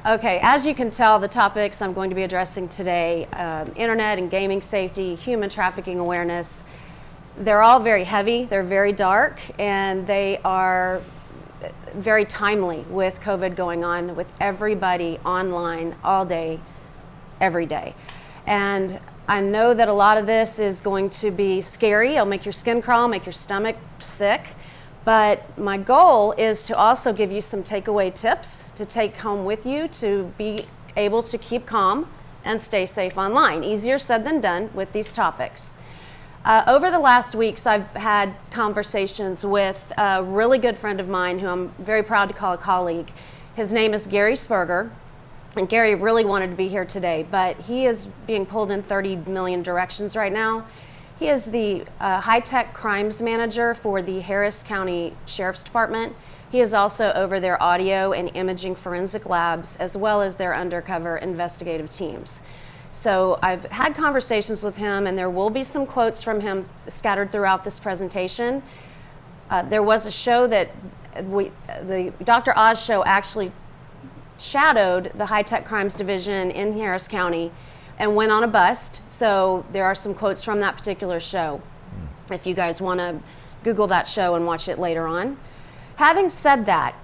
Okay, as you can tell, the topics I'm going to be addressing today, internet and gaming safety, human trafficking awareness, they're all very heavy, they're very dark, and they are very timely with COVID going on, with everybody online all day, every day. And I know that a lot of this is going to be scary. It'll make your skin crawl, make your stomach sick. But my goal is to also give you some takeaway tips to take home with you to be able to keep calm and stay safe online. Easier said than done with these topics. Over the last weeks, I've had conversations with a really good friend of mine who I'm very proud to call a colleague. His name is Gary Sperger. And Gary really wanted to be here today, but he is being pulled in 30 million directions right now. He is the high-tech crimes manager for the Harris County Sheriff's Department. He is also over their audio and imaging forensic labs, as well as their undercover investigative teams. So I've had conversations with him, and there will be some quotes from him scattered throughout this presentation. There was a show that the Dr. Oz show actually shadowed the high-tech crimes division in Harris County and went on a bust. So there are some quotes from that particular show if you guys want to Google that show and watch it later on. Having said that,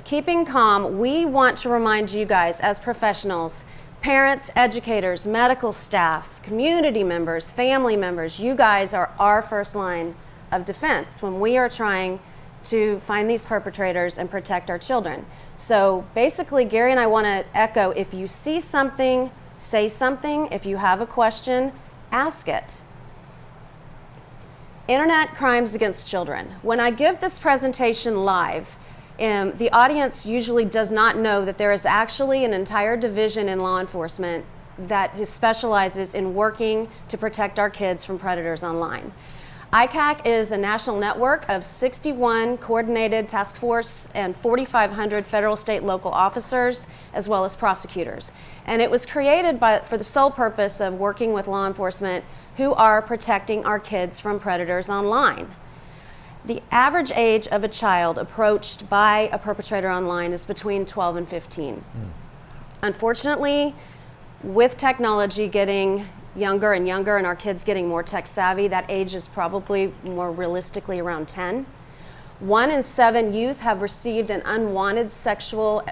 keeping calm, we want to remind you guys as professionals, parents, educators, medical staff, community members, family members, you guys are our first line of defense when we are trying to find these perpetrators and protect our children. So basically, Gary and I want to echo, if you see something, say something. If you have a question, ask it. Internet crimes against children. When I give this presentation live, the audience usually does not know that there is actually an entire division in law enforcement that specializes in working to protect our kids from predators online. ICAC is a national network of 61 coordinated task force and 4,500 federal, state, local officers, as well as prosecutors. And it was created for the sole purpose of working with law enforcement who are protecting our kids from predators online. The average age of a child approached by a perpetrator online is between 12 and 15. Unfortunately, with technology getting younger and younger and our kids getting more tech savvy, that age is probably more realistically around 10. 1 in 7 youth have received an unwanted sexual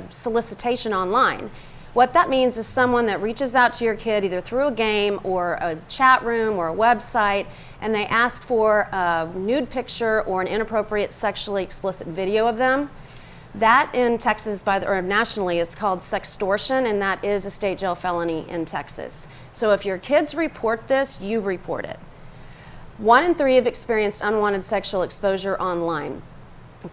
solicitation online. What that means is someone that reaches out to your kid either through a game or a chat room or a website, and they ask for a nude picture or an inappropriate sexually explicit video of them. That in Texas, or nationally, is called sextortion, and that is a state jail felony in Texas. So if your kids report this, you report it. 1 in 3 have experienced unwanted sexual exposure online.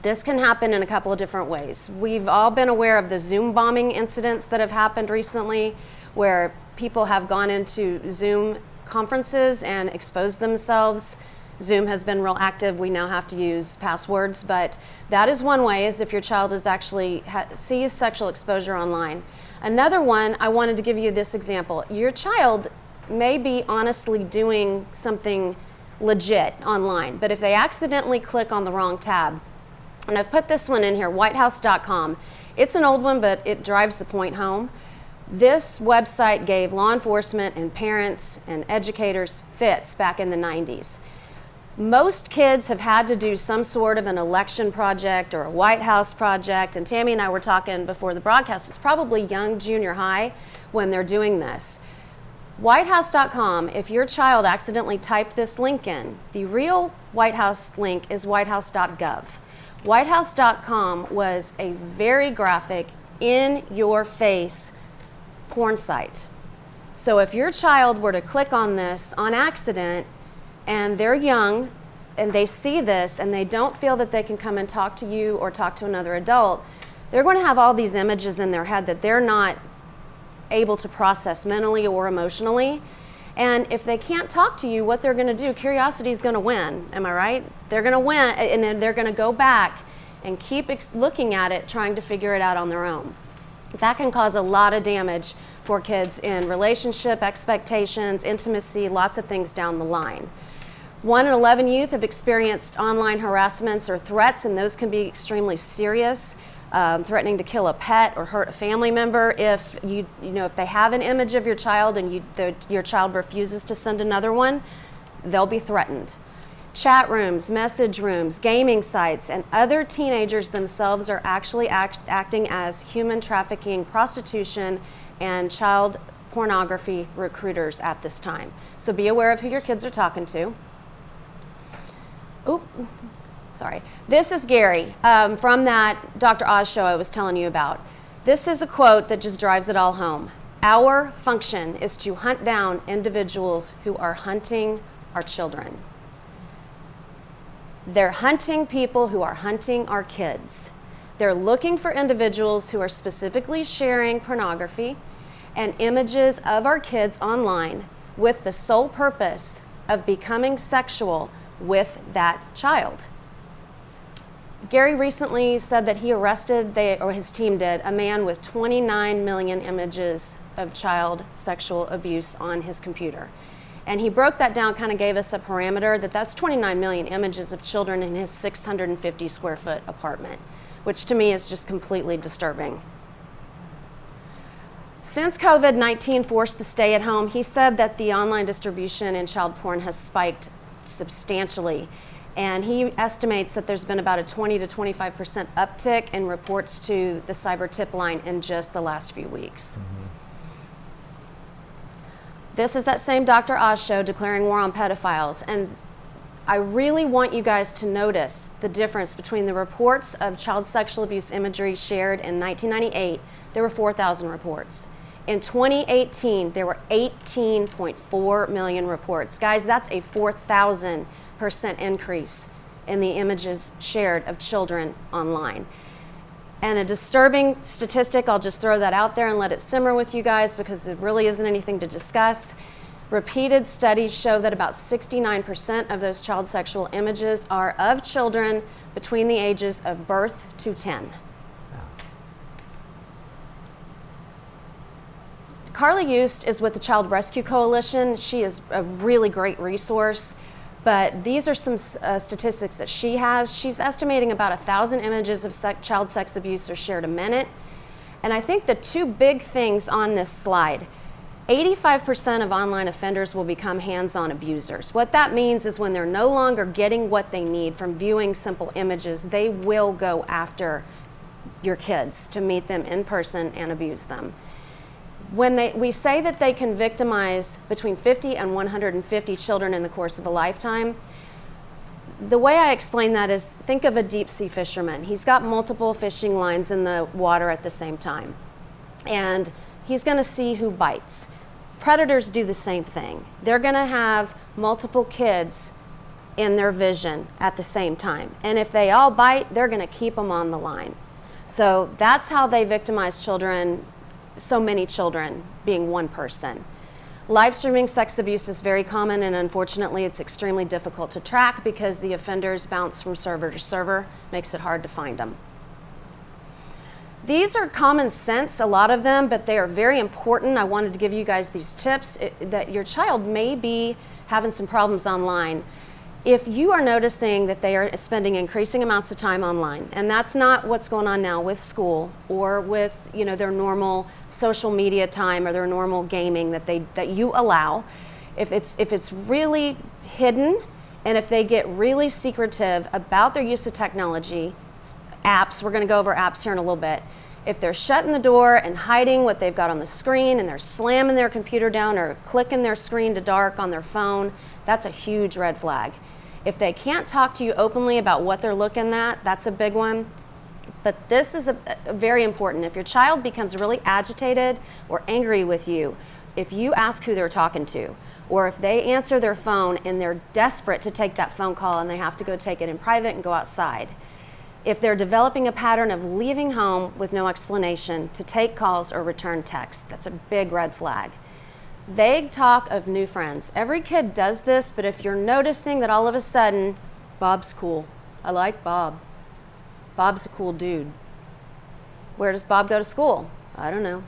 This can happen in a couple of different ways. We've all been aware of the Zoom bombing incidents that have happened recently, where people have gone into Zoom conferences and exposed themselves. Zoom has been real active. We now have to use passwords, but that is one way, is if your child is actually sees sexual exposure online. Another one, I wanted to give you this example. Your child may be honestly doing something legit online, but if they accidentally click on the wrong tab, and I've put this one in here, whitehouse.com. It's an old one, but it drives the point home. This website gave law enforcement and parents and educators fits back in the 90s. Most kids have had to do some sort of an election project or a White House project, and Tammy and I were talking before the broadcast, it's probably young junior high when they're doing this. Whitehouse.com, if your child accidentally typed this link in, the real White House link is whitehouse.gov. Whitehouse.com was a very graphic, in-your-face porn site. So if your child were to click on this on accident, and they're young, and they see this, and they don't feel that they can come and talk to you or talk to another adult, they're going to have all these images in their head that they're not able to process mentally or emotionally. And if they can't talk to you, what they're going to do, curiosity is going to win. Am I right? They're going to win, and then they're going to go back and keep looking at it, trying to figure it out on their own. That can cause a lot of damage for kids in relationship, expectations, intimacy, lots of things down the line. 1 in 11 youth have experienced online harassments or threats, and those can be extremely serious. threatening to kill a pet or hurt a family member. If if they have an image of your child and your child refuses to send another one, they'll be threatened. Chat rooms, message rooms, gaming sites, and other teenagers themselves are actually acting as human trafficking, prostitution, and child pornography recruiters at this time. So be aware of who your kids are talking to. Oop, sorry. This is Gary from that Dr. Oz show I was telling you about. This is a quote that just drives it all home. Our function is to hunt down individuals who are hunting our children. They're hunting people who are hunting our kids. They're looking for individuals who are specifically sharing pornography and images of our kids online with the sole purpose of becoming sexual with that child. Gary recently said that he arrested, or his team did, a man with 29 million images of child sexual abuse on his computer. And he broke that down, kind of gave us a parameter that's 29 million images of children in his 650 square foot apartment, which to me is just completely disturbing. Since COVID-19 forced the stay at home, he said that the online distribution in child porn has spiked substantially. And he estimates that there's been about a 20 to 25% uptick in reports to the cyber tip line in just the last few weeks. Mm-hmm. This is that same Dr. Oz show declaring war on pedophiles. And I really want you guys to notice the difference between the reports of child sexual abuse imagery shared in 1998. There were 4,000 reports. In 2018, there were 18.4 million reports. Guys, that's a 4,000% increase in the images shared of children online. And a disturbing statistic, I'll just throw that out there and let it simmer with you guys because it really isn't anything to discuss. Repeated studies show that about 69% of those child sexual images are of children between the ages of birth to 10. Carly Youst is with the Child Rescue Coalition. She is a really great resource, but these are some statistics that she has. She's estimating about 1,000 images of child sex abuse are shared a minute. And I think the two big things on this slide, 85% of online offenders will become hands-on abusers. What that means is when they're no longer getting what they need from viewing simple images, they will go after your kids to meet them in person and abuse them. When we say that they can victimize between 50 and 150 children in the course of a lifetime, the way I explain that is think of a deep sea fisherman. He's got multiple fishing lines in the water at the same time, and he's going to see who bites. Predators do the same thing. They're going to have multiple kids in their vision at the same time, and if they all bite, they're going to keep them on the line. So that's how they victimize children. So many children being one person. Live streaming sex abuse is very common, and unfortunately it's extremely difficult to track because the offenders bounce from server to server, makes it hard to find them. These are common sense, a lot of them, but they are very important. I wanted to give you guys these tips that your child may be having some problems online. If you are noticing that they are spending increasing amounts of time online, and that's not what's going on now with school or with their normal social media time or their normal gaming that you allow, if it's really hidden and if they get really secretive about their use of technology, apps, we're going to go over apps here in a little bit. If they're shutting the door and hiding what they've got on the screen and they're slamming their computer down or clicking their screen to dark on their phone, that's a huge red flag. If they can't talk to you openly about what they're looking at, that's a big one. But this is a very important. If your child becomes really agitated or angry with you, if you ask who they're talking to, or if they answer their phone and they're desperate to take that phone call and they have to go take it in private and go outside, if they're developing a pattern of leaving home with no explanation to take calls or return texts, that's a big red flag. Vague talk of new friends. Every kid does this, but if you're noticing that all of a sudden, Bob's cool. I like Bob. Bob's a cool dude. Where does Bob go to school? I don't know.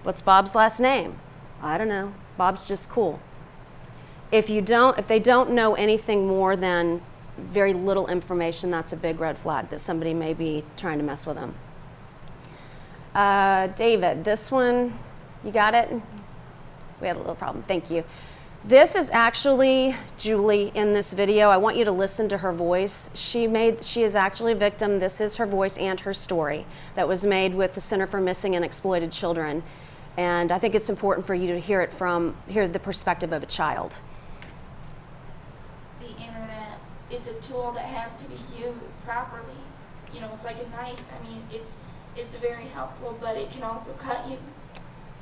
What's Bob's last name? I don't know. Bob's just cool. If they don't know anything more than very little information, that's a big red flag that somebody may be trying to mess with them. David, this one, you got it? We had a little problem. Thank you. This is actually Julie in this video. I want you to listen to her voice. She is actually a victim. This is her voice and her story that was made with the Center for Missing and Exploited Children. And I think it's important for you to hear the perspective of a child. The internet, it's a tool that has to be used properly. You know, it's like a knife. I mean, it's very helpful, but it can also cut you.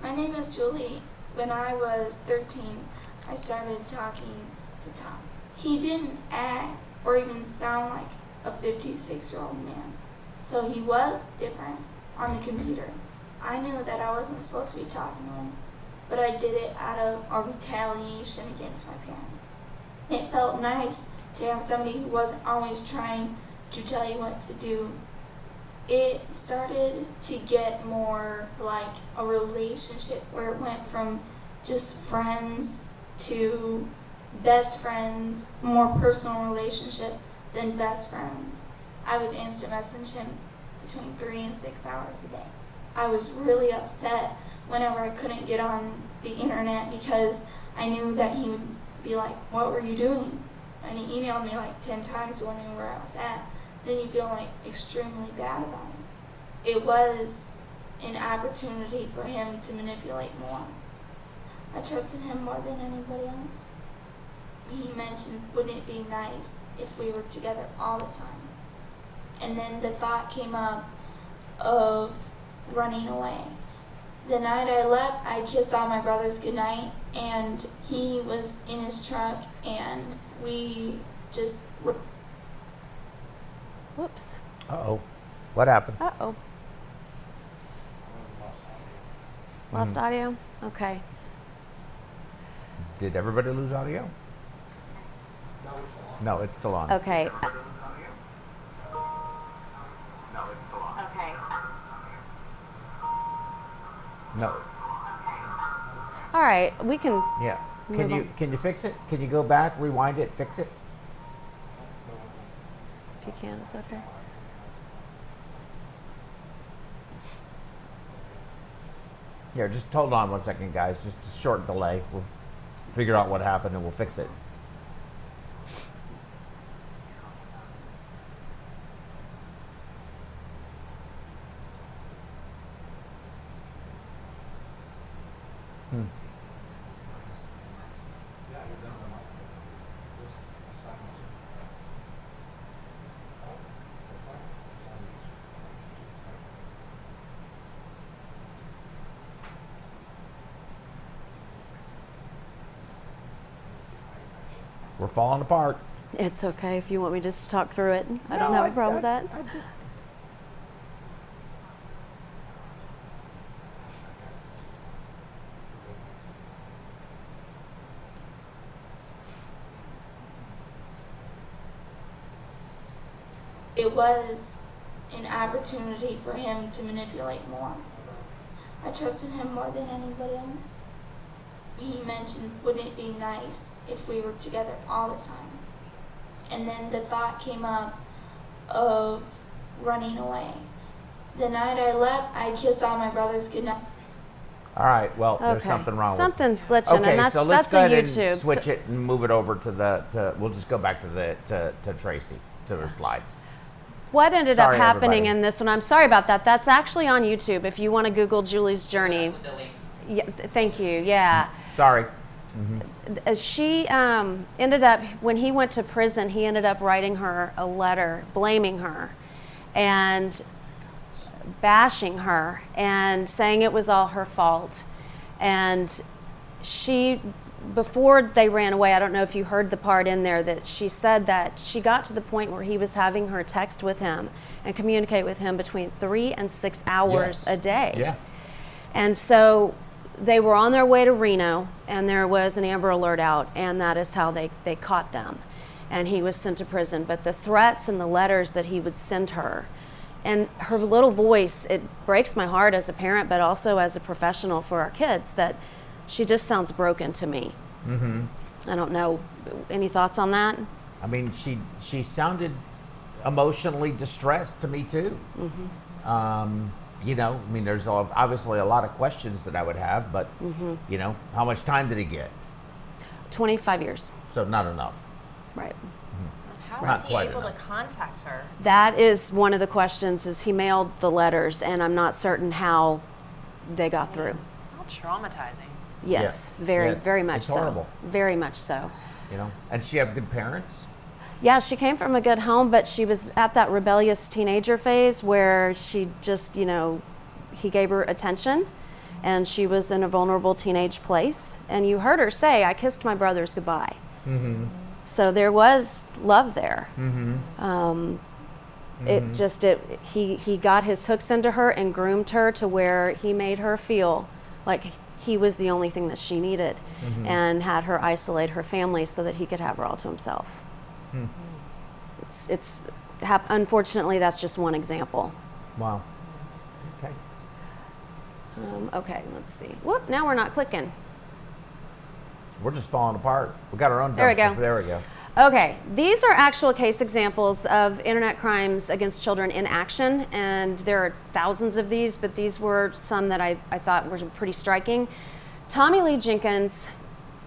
My name is Julie. When I was 13, I started talking to Tom. He didn't act or even sound like a 56-year-old man. So he was different on the computer. I knew that I wasn't supposed to be talking to him, but I did it out of a retaliation against my parents. It felt nice to have somebody who wasn't always trying to tell you what to do. It started to get more like a relationship where it went from just friends to best friends, more personal relationship than best friends. I would instant message him between 3 and 6 hours a day. I was really upset whenever I couldn't get on the internet because I knew that he would be like, "What were you doing?" And he emailed me like 10 times wondering where I was at. Then you feel like extremely bad about it. It was an opportunity for him to manipulate more. I trusted him more than anybody else. He mentioned, wouldn't it be nice if we were together all the time? And then the thought came up of running away. The night I left, I kissed all my brothers goodnight, and he was in his truck, and we just... Whoops. Uh-oh. What happened? Uh-oh. Lost audio? Okay. Did everybody lose audio? No, it's still on. Okay. No, it's still on. Okay. No. All right, we can. Yeah. Move Can you fix it? Can you go back, rewind it, fix it? If you can, it's okay. Here, just hold on 1 second, guys. Just a short delay. We'll figure out what happened and we'll fix it. We're falling apart. It's okay if you want me just to talk through it. I don't have a problem with that. It was an opportunity for him to manipulate more. I trusted him more than anybody else. He mentioned, wouldn't it be nice if we were together all the time? And then the thought came up of running away. The night I left, I kissed all my brothers goodnight. All right, well, there's Okay. something wrong Something's glitching, Okay, and that's so let's a go ahead YouTube. and switch it and move it over to we'll just go back to Tracy, to her slides. What ended Sorry, up happening everybody. in this one, I'm sorry about that. That's actually on YouTube if you want to Google Julie's journey. Yeah, thank you, yeah. Sorry. She ended up, when he went to prison, he ended up writing her a letter blaming her and bashing her and saying it was all her fault. And she, before they ran away, I don't know if you heard the part in there that she said that she got to the point where he was having her text with him and communicate with him between 3 and 6 hours a day. Yeah. And so they were on their way to Reno, and there was an Amber Alert out, and that is how they caught them. And he was sent to prison. But the threats and the letters that he would send her, and her little voice, it breaks my heart as a parent, but also as a professional for our kids, that she just sounds broken to me. I don't know. Any thoughts on that? I mean, she sounded emotionally distressed to me too. you know, I mean, there's obviously a lot of questions that I would have, but, you know, how much time did he get? 25 years. So not enough. Right. How Not was he quite able enough. to contact her? That is one of the questions, is he mailed the letters, and I'm not certain how they got through. How traumatizing. Yes, Yeah. very, Yeah, it's- very much it's so. horrible. Very much so. You know, and she have good parents? Yeah, she came from a good home, but she was at that rebellious teenager phase where she just, you know, he gave her attention, and she was in a vulnerable teenage place. And you heard her say, "I kissed my brothers goodbye." So there was love there. He got his hooks into her and groomed her to where he made her feel like he was the only thing that she needed, and had her isolate her family so that he could have her all to himself. Unfortunately, that's just one example. Wow. Okay. Okay, let's see. Whoop, now we're not clicking. We're just falling apart. We got our own There we dumpster. go. There we go. Okay, these are actual case examples of internet crimes against children in action, and there are thousands of these, but these were some that I thought were pretty striking. Tommy Lee Jenkins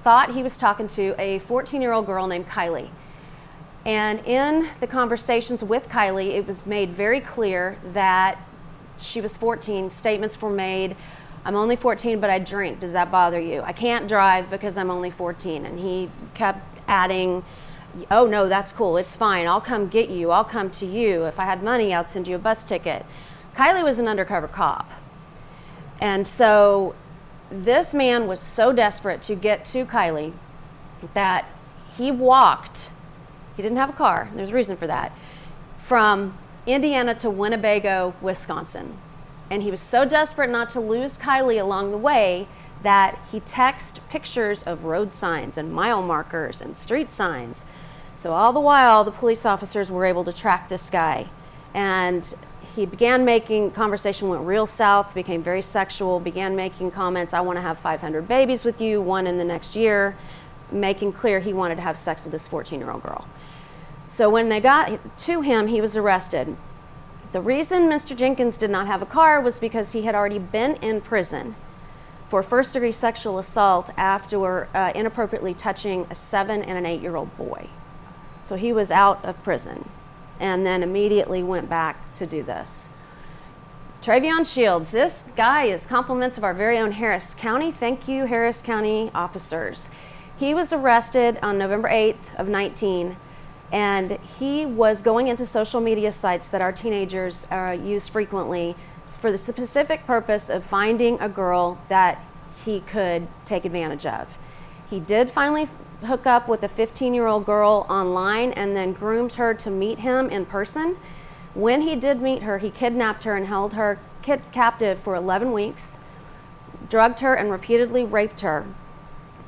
thought he was talking to a 14-year-old girl named Kylie. And in the conversations with Kylie, it was made very clear that she was 14. Statements were made, "I'm only 14, but I drink. Does that bother you? I can't drive because I'm only 14. And he kept adding, "Oh no, that's cool. It's fine. I'll come get you. I'll come to you. If I had money, I'd send you a bus ticket." Kylie was an undercover cop. And so this man was so desperate to get to Kylie that he walked, he didn't have a car, there's a reason for that, from Indiana to Winnebago, Wisconsin. And he was so desperate not to lose Kylie along the way that he texted pictures of road signs and mile markers and street signs. So all the while, the police officers were able to track this guy. And he began making, conversation went real south, became very sexual, began making comments, "I want to have 500 babies with you, one in the next year," making clear he wanted to have sex with this 14-year-old girl. So when they got to him, he was arrested. The reason Mr. Jenkins did not have a car was because he had already been in prison for first-degree sexual assault after inappropriately touching a 7 and an 8-year-old boy. So he was out of prison and then immediately went back to do this. Travion Shields, this guy is compliments of our very own Harris County. Thank you, Harris County officers. He was arrested on November 8th of 19, and he was going into social media sites that our teenagers use frequently for the specific purpose of finding a girl that he could take advantage of. He did finally hook up with a 15-year-old girl online and then groomed her to meet him in person. When he did meet her, he kidnapped her and held her captive for 11 weeks, drugged her and repeatedly raped her.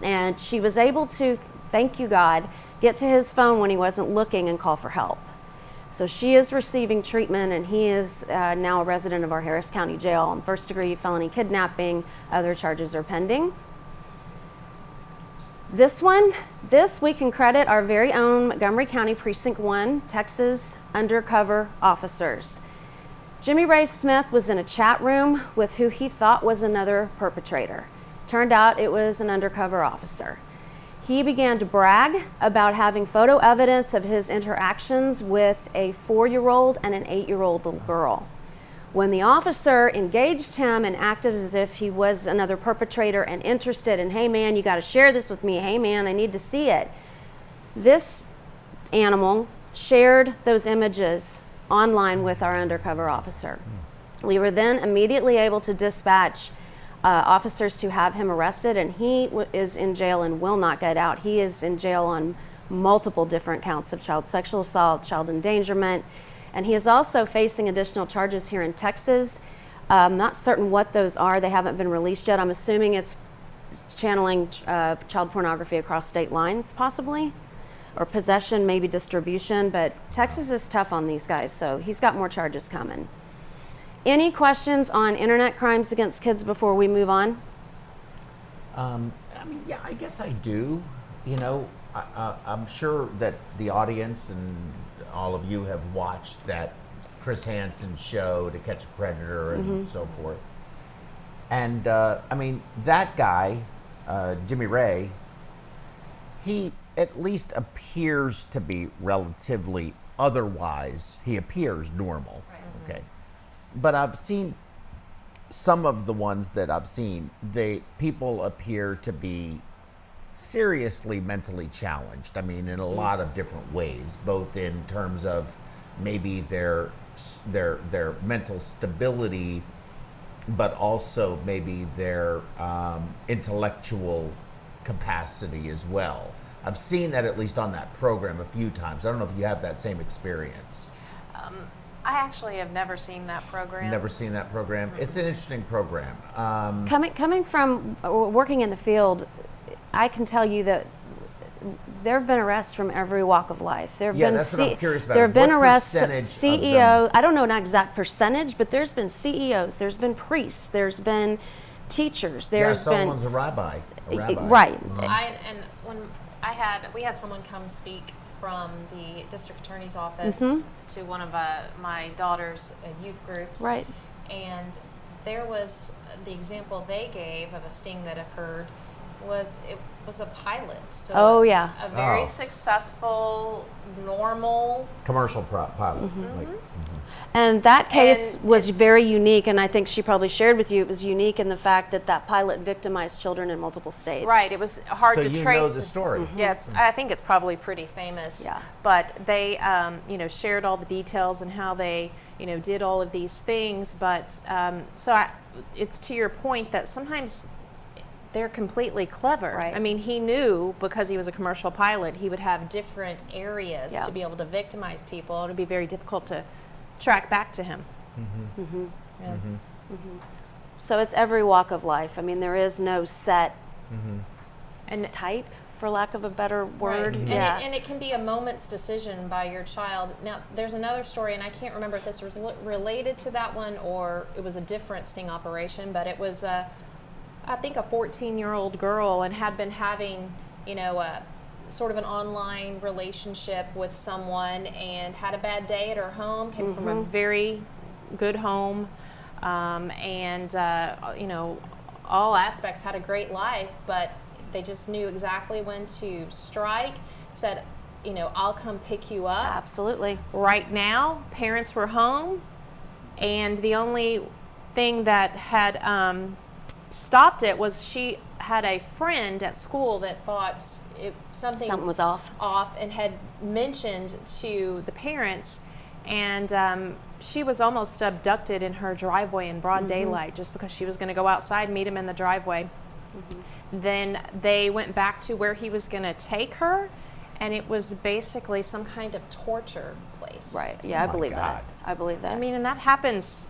And she was able to, thank you God, get to his phone when he wasn't looking and call for help. So she is receiving treatment, and he is now a resident of our Harris County Jail on first-degree felony kidnapping. Other charges are pending. This we can credit our very own Montgomery County Precinct 1, Texas undercover officers. Jimmy Ray Smith was in a chat room with who he thought was another perpetrator. Turned out it was an undercover officer. He began to brag about having photo evidence of his interactions with a 4-year-old and an 8-year-old little girl. When the officer engaged him and acted as if he was another perpetrator and interested in, "Hey man, you got to share this with me. Hey man, I need to see it." This animal shared those images online with our undercover officer. We were then immediately able to dispatch officers to have him arrested, and he is in jail and will not get out. He is in jail on multiple different counts of child sexual assault, child endangerment, and he is also facing additional charges here in Texas. I'm not certain what those are. They haven't been released yet. I'm assuming it's channeling child pornography across state lines, possibly, or possession, maybe distribution, but Texas is tough on these guys, so he's got more charges coming. Any questions on internet crimes against kids before we move on? I mean, yeah, I guess I do. You know, I'm sure that the audience and all of you have watched that Chris Hansen's show, To Catch a Predator, and so forth. And I mean, that guy, Jimmy Ray, he at least appears to be relatively otherwise. He appears normal. Okay. But I've seen some of the ones that I've seen, people appear to be seriously mentally challenged. I mean, in a lot of different ways, both in terms of maybe their mental stability, but also maybe their intellectual capacity as well. I've seen that at least on that program a few times. I don't know if you have that same experience. I actually have never seen that program. Never seen that program. It's an interesting program. Coming from working in the field, I can tell you that there have been arrests from every walk of life. There have been that's what I'm curious about, there is have been what arrests of percentage of CEO. I don't know an exact percentage, but there's been CEOs, there's been priests, there's been teachers, there's been someone's a rabbi. right. We had someone come speak from the district attorney's office to one of my daughter's youth groups. Right. And there was the example they gave of a sting that occurred was a pilot. So a very successful, normal commercial pilot. And that case was very unique, and I think she probably shared with you it was unique in the fact that that pilot victimized children in multiple states. Right. It was hard to you trace. know the story. Yeah, I think it's probably pretty famous. Yeah. But they, shared all the details and how they, did all of these things. But it's to your point that sometimes they're completely clever. Right. I mean, he knew because he was a commercial pilot, he would have different areas to be able to victimize people. It would be very difficult to track back to him. So it's every walk of life. I mean, there is no set And type, for lack of a better word. Right. Yeah. And it can be a moment's decision by your child. Now, there's another story, and I can't remember if this was related to that one or it was a different sting operation, but it was, I think, a 14-year-old girl and had been having, sort of an online relationship with someone and had a bad day at her home, came from a very good home, and all aspects, had a great life, but they just knew exactly when to strike, said, I'll come pick you up. Absolutely. Right now, parents were home, and the only thing that had stopped it was she had a friend at school that thought something was off and had mentioned to the parents, and she was almost abducted in her driveway in broad daylight just because she was going to go outside, meet him in the driveway. Then they went back to where he was going to take her, and it was basically some kind of torture place. Right. Yeah, I believe God. that. I believe that. I mean, and that happens.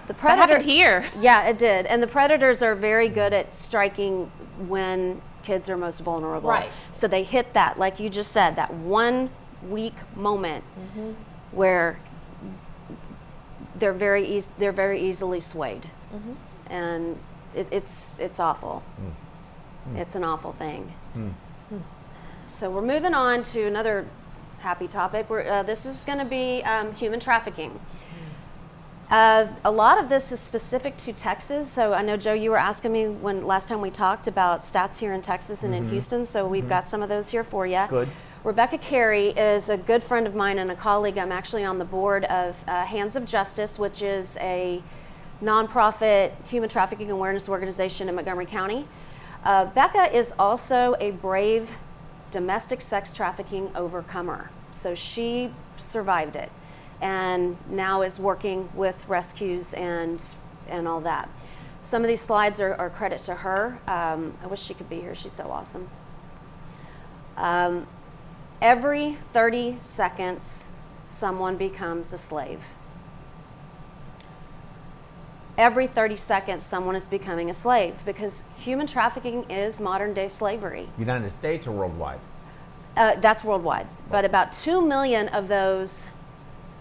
the That predator happened here. Yeah, it did. And the predators are very good at striking when kids are most vulnerable. Right. So they hit that, like you just said, that 1 weak moment where they're very easily swayed, and it's awful. It's an awful thing. So we're moving on to another happy topic. This is going to be human trafficking. A lot of this is specific to Texas. So I know, Joe, you were asking me when last time we talked about stats here in Texas and in Houston. So we've got some of those here for you. Good. Rebecca Carey is a good friend of mine and a colleague. I'm actually on the board of Hands of Justice, which is a nonprofit human trafficking awareness organization in Montgomery County. Becca is also a brave domestic sex trafficking overcomer. So she survived it and now is working with rescues and all that. Some of these slides are credit to her. I wish she could be here. She's so awesome. Every 30 seconds, someone becomes a slave. Every 30 seconds, someone is becoming a slave because human trafficking is modern day slavery. United States or worldwide? That's worldwide, but about 2 million of those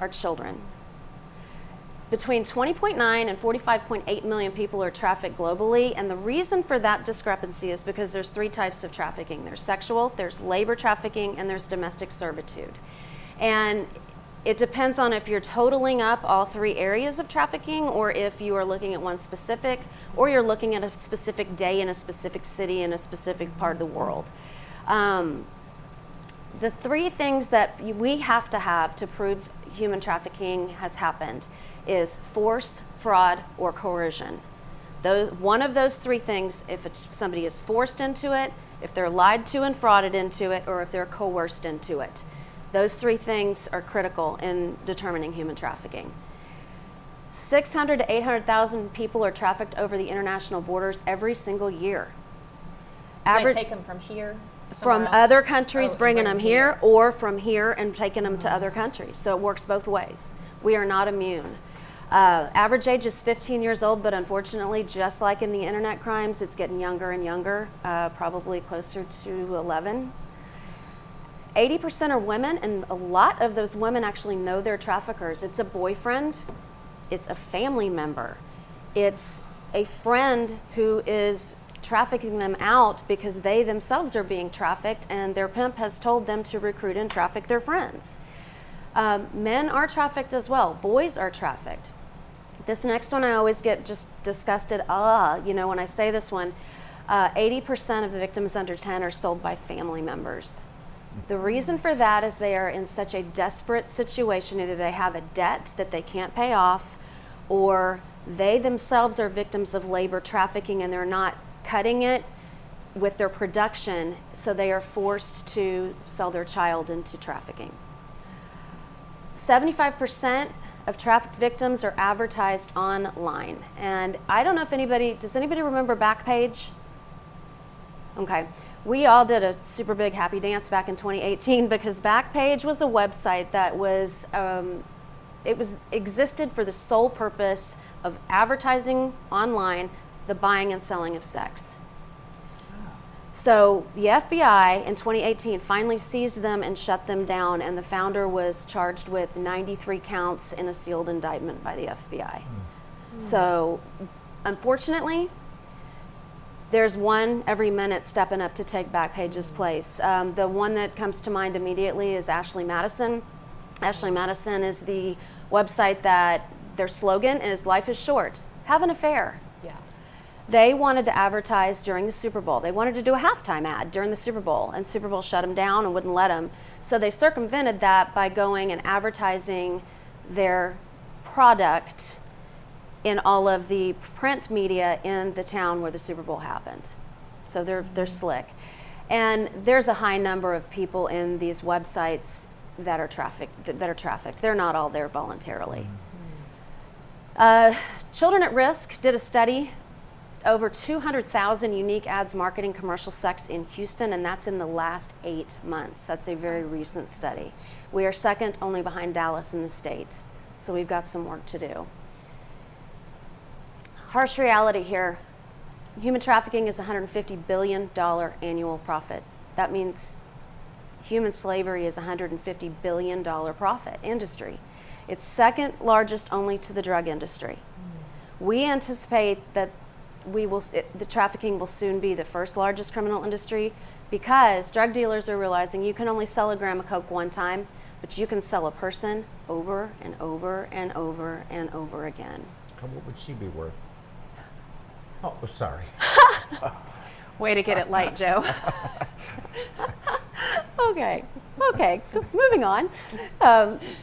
are children. Between 20.9 and 45.8 million people are trafficked globally, and the reason for that discrepancy is because there's 3 types of trafficking. There's sexual, there's labor trafficking, and there's domestic servitude. And It depends on if you're totaling up all 3 areas of trafficking, or if you are looking at one specific, or you're looking at a specific day in a specific city in a specific part of the world. The 3 things that we have to prove human trafficking has happened is force, fraud, or coercion. One of those 3 things, if somebody is forced into it, if they're lied to and frauded into it, or if they're coerced into it. Those 3 things are critical in determining human trafficking. 600 to 800,000 people are trafficked over the international borders every single year. They take them from here? From somewhere else? other countries, Oh, bringing them here, or from here and taking them to other countries. So it works both ways. We are not immune. Average age is 15 years old, but unfortunately, just like in the internet crimes, it's getting younger and younger, probably closer to 11. 80% are women, and a lot of those women actually know their traffickers. It's a boyfriend, it's a family member, it's a friend who is trafficking them out because they themselves are being trafficked, and their pimp has told them to recruit and traffic their friends. Men are trafficked as well. Boys are trafficked. This next one I always get just disgusted, when I say this one. 80% of the victims under 10 are sold by family members. The reason for that is they are in such a desperate situation. Either they have a debt that they can't pay off, or they themselves are victims of labor trafficking and they're not cutting it with their production, so they are forced to sell their child into trafficking. 75% of trafficked victims are advertised online. And I don't know if does anybody remember Backpage? Okay. We all did a super big happy dance back in 2018 because Backpage was a website that existed for the sole purpose of advertising online the buying and selling of sex. So the FBI in 2018 finally seized them and shut them down, and the founder was charged with 93 counts in a sealed indictment by the FBI. So unfortunately, there's one every minute stepping up to take Backpage's place. The one that comes to mind immediately is Ashley Madison. Ashley Madison is the website that their slogan is "Life is short, have an affair." Yeah. They wanted to advertise during the Super Bowl. They wanted to do a halftime ad during the Super Bowl, and Super Bowl shut them down and wouldn't let them. So they circumvented that by going and advertising their product in all of the print media in the town where the Super Bowl happened. So they're slick. And there's a high number of people in these websites that are trafficked. They're not all there voluntarily. Children at Risk did a study, over 200,000 unique ads marketing commercial sex in Houston, and that's in the last 8 months. That's a very recent study. We are second only behind Dallas in the state, so we've got some work to do. Harsh reality here. Human trafficking is a $150 billion annual profit. That means human slavery is a $150 billion profit industry. It's second largest only to the drug industry. We anticipate that the trafficking will soon be the first largest criminal industry, because drug dealers are realizing you can only sell a gram of coke one time, but you can sell a person over and over and over and over again. What would she be worth? Oh, sorry. Way to get it light, Joe. Okay, moving on.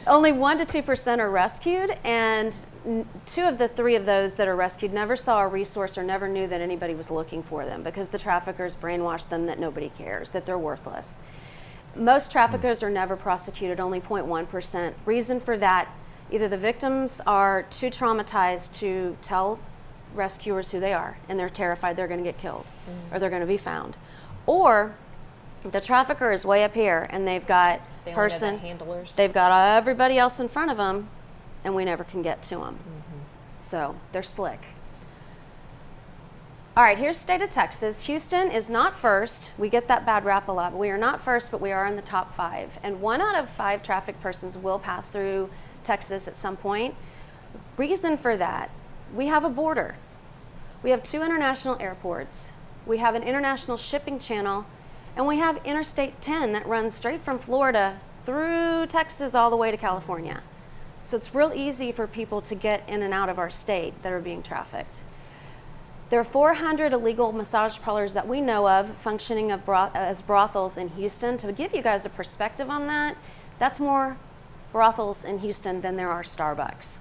Only 1 to 2% are rescued, and 2 of the 3 of those that are rescued never saw a resource or never knew that anybody was looking for them, because the traffickers brainwashed them that nobody cares, that they're worthless. Most traffickers are never prosecuted, only 0.1%. Reason for that, either the victims are too traumatized to tell rescuers who they are, and they're terrified they're going to get killed or they're going to be found, or the trafficker is way up here and they've got handlers. They've got everybody else in front of them, and we never can get to them. So they're slick. All right, here's the state of Texas. Houston is not first. We get that bad rap a lot, but we are not first, but we are in the top 5. And 1 out of 5 trafficked persons will pass through Texas at some point. Reason for that, we have a border. We have 2 international airports. We have an international shipping channel, and we have Interstate 10 that runs straight from Florida through Texas all the way to California. So it's real easy for people to get in and out of our state that are being trafficked. There are 400 illegal massage parlors that we know of functioning as brothels in Houston. To give you guys a perspective on that, that's more brothels in Houston than there are Starbucks.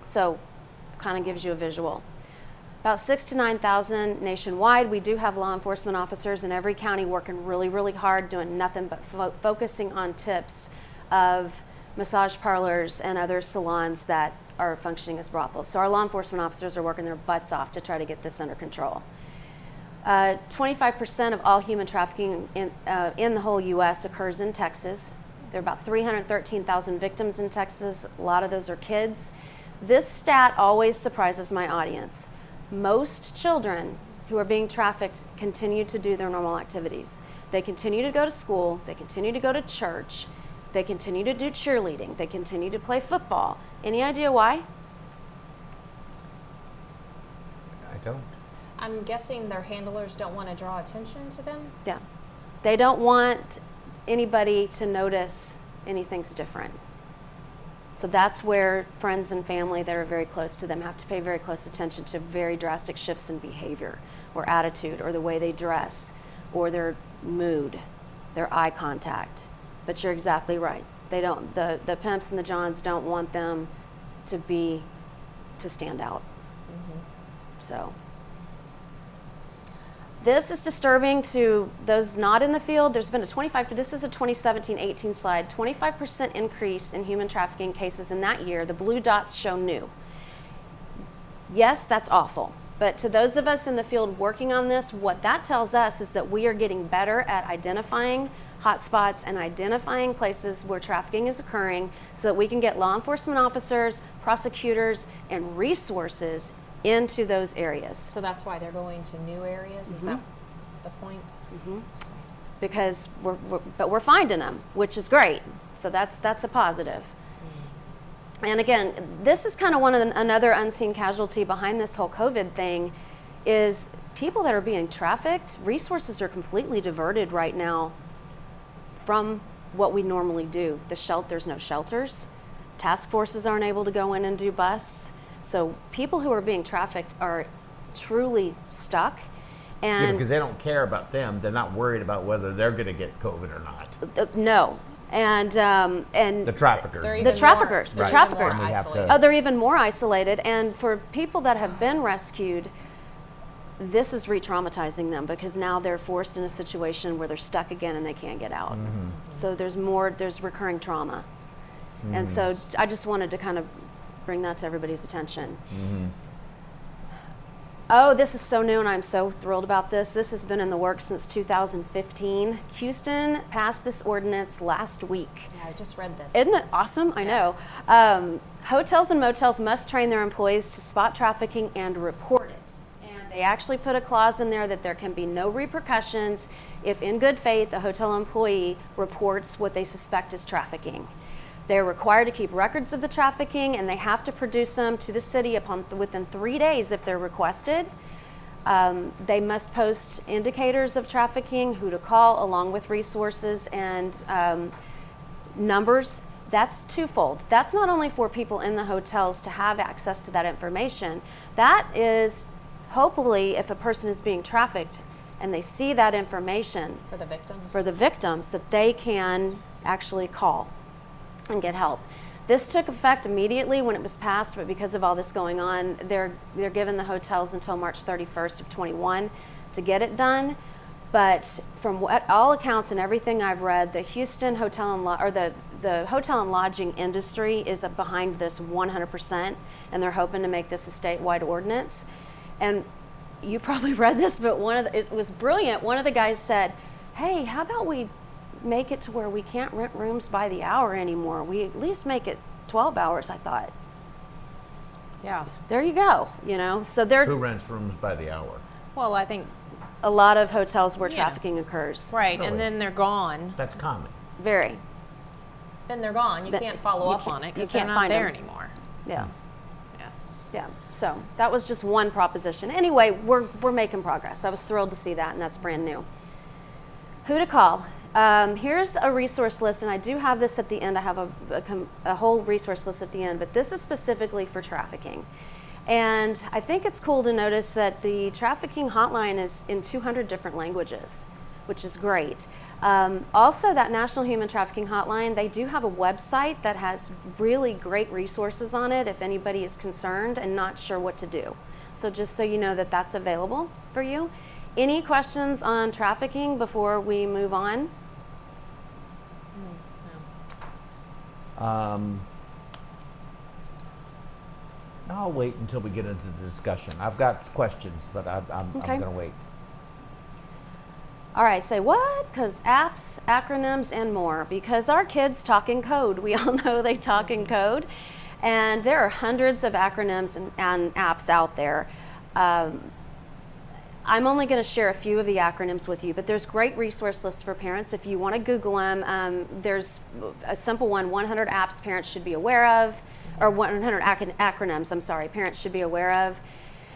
So kind of gives you a visual. About 6,000 to 9,000 nationwide. We do have law enforcement officers in every county working really, really hard, doing nothing but focusing on tips of massage parlors and other salons that are functioning as brothels. So our law enforcement officers are working their butts off to try to get this under control. 25% of all human trafficking in the whole U.S. occurs in Texas. There are about 313,000 victims in Texas. A lot of those are kids. This stat always surprises my audience. Most children who are being trafficked continue to do their normal activities. They continue to go to school, they continue to go to church, they continue to do cheerleading, they continue to play football. Any idea why? I don't. I'm guessing their handlers don't want to draw attention to them. Yeah. They don't want anybody to notice anything's different. So that's where friends and family that are very close to them have to pay very close attention to very drastic shifts in behavior or attitude or the way they dress or their mood, their eye contact. But you're exactly right. They don't, the pimps and the johns don't want them to stand out. Mm-hmm. So this is disturbing to those not in the field. There's been this is a 2017-18 slide, 25% increase in human trafficking cases in that year. The blue dots show new. Yes, that's awful. But to those of us in the field working on this, what that tells us is that we are getting better at identifying hotspots and identifying places where trafficking is occurring so that we can get law enforcement officers, prosecutors, and resources into those areas. So that's why they're going to new areas. Is that the point? Mm-hmm. Because we're finding them, which is great. So that's a positive. Mm-hmm. And again, this is kind of another unseen casualty behind this whole COVID thing is people that are being trafficked. Resources are completely diverted right now from what we normally do. There's no shelters. Task forces aren't able to go in and do busts. So people who are being trafficked are truly stuck. And because they don't care about them. They're not worried about whether they're going to get COVID or not. No. And the traffickers. The traffickers. Right. They're even more isolated. And for people that have been rescued, this is re-traumatizing them because now they're forced in a situation where they're stuck again and they can't get out. Mm-hmm. So there's recurring trauma. Mm-hmm. And so I just wanted to kind of bring that to everybody's attention. Mm-hmm. Oh, this is so new and I'm so thrilled about this. This has been in the works since 2015. Houston passed this ordinance last week. Yeah, I just read this. Isn't it awesome? I know. Hotels and motels must train their employees to spot trafficking and report it. And they actually put a clause in there that there can be no repercussions if in good faith a hotel employee reports what they suspect is trafficking. They're required to keep records of the trafficking and they have to produce them to the city within 3 days if they're requested. They must post indicators of trafficking, who to call, along with resources and numbers. That's twofold. That's not only for people in the hotels to have access to that information. That is hopefully if a person is being trafficked and they see that information for the victims that they can actually call and get help. This took effect immediately when it was passed, but because of all this going on, they're giving the hotels until March 31st of 21 to get it done. But from all accounts and everything I've read, the Houston hotel and the hotel and lodging industry is behind this 100%, and they're hoping to make this a statewide ordinance. And you probably read this, but it was brilliant. One of the guys said, "Hey, how about we make it to where we can't rent rooms by the hour anymore? We at least make it 12 hours, I thought." Yeah. There you go, So Who rents rooms by the hour? Well, I think a lot of hotels where trafficking occurs. Right, Really? and then they're gone. That's common. Very. Then they're gone. You can't follow up on it because they're not there anymore. Yeah. Yeah. So that was just one proposition. Anyway, we're making progress. I was thrilled to see that, and that's brand new. Who to call? Here's a resource list, and I do have this at the end. I have a whole resource list at the end, but this is specifically for trafficking. And I think it's cool to notice that the trafficking hotline is in 200 different languages, which is great. Also, that National Human Trafficking Hotline, they do have a website that has really great resources on it if anybody is concerned and not sure what to do. So just so you know that that's available for you. Any questions on trafficking before we move on? I'll wait until we get into the discussion. I've got questions, but I'm going to wait. All right, say what? Because apps, acronyms, and more. Because our kids talk in code. We all know they talk in code. And there are hundreds of acronyms and apps out there. I'm only going to share a few of the acronyms with you, but there's great resource lists for parents. If you want to Google them, there's a simple one, 100 apps parents should be aware of, or 100 acronyms, I'm sorry, parents should be aware of.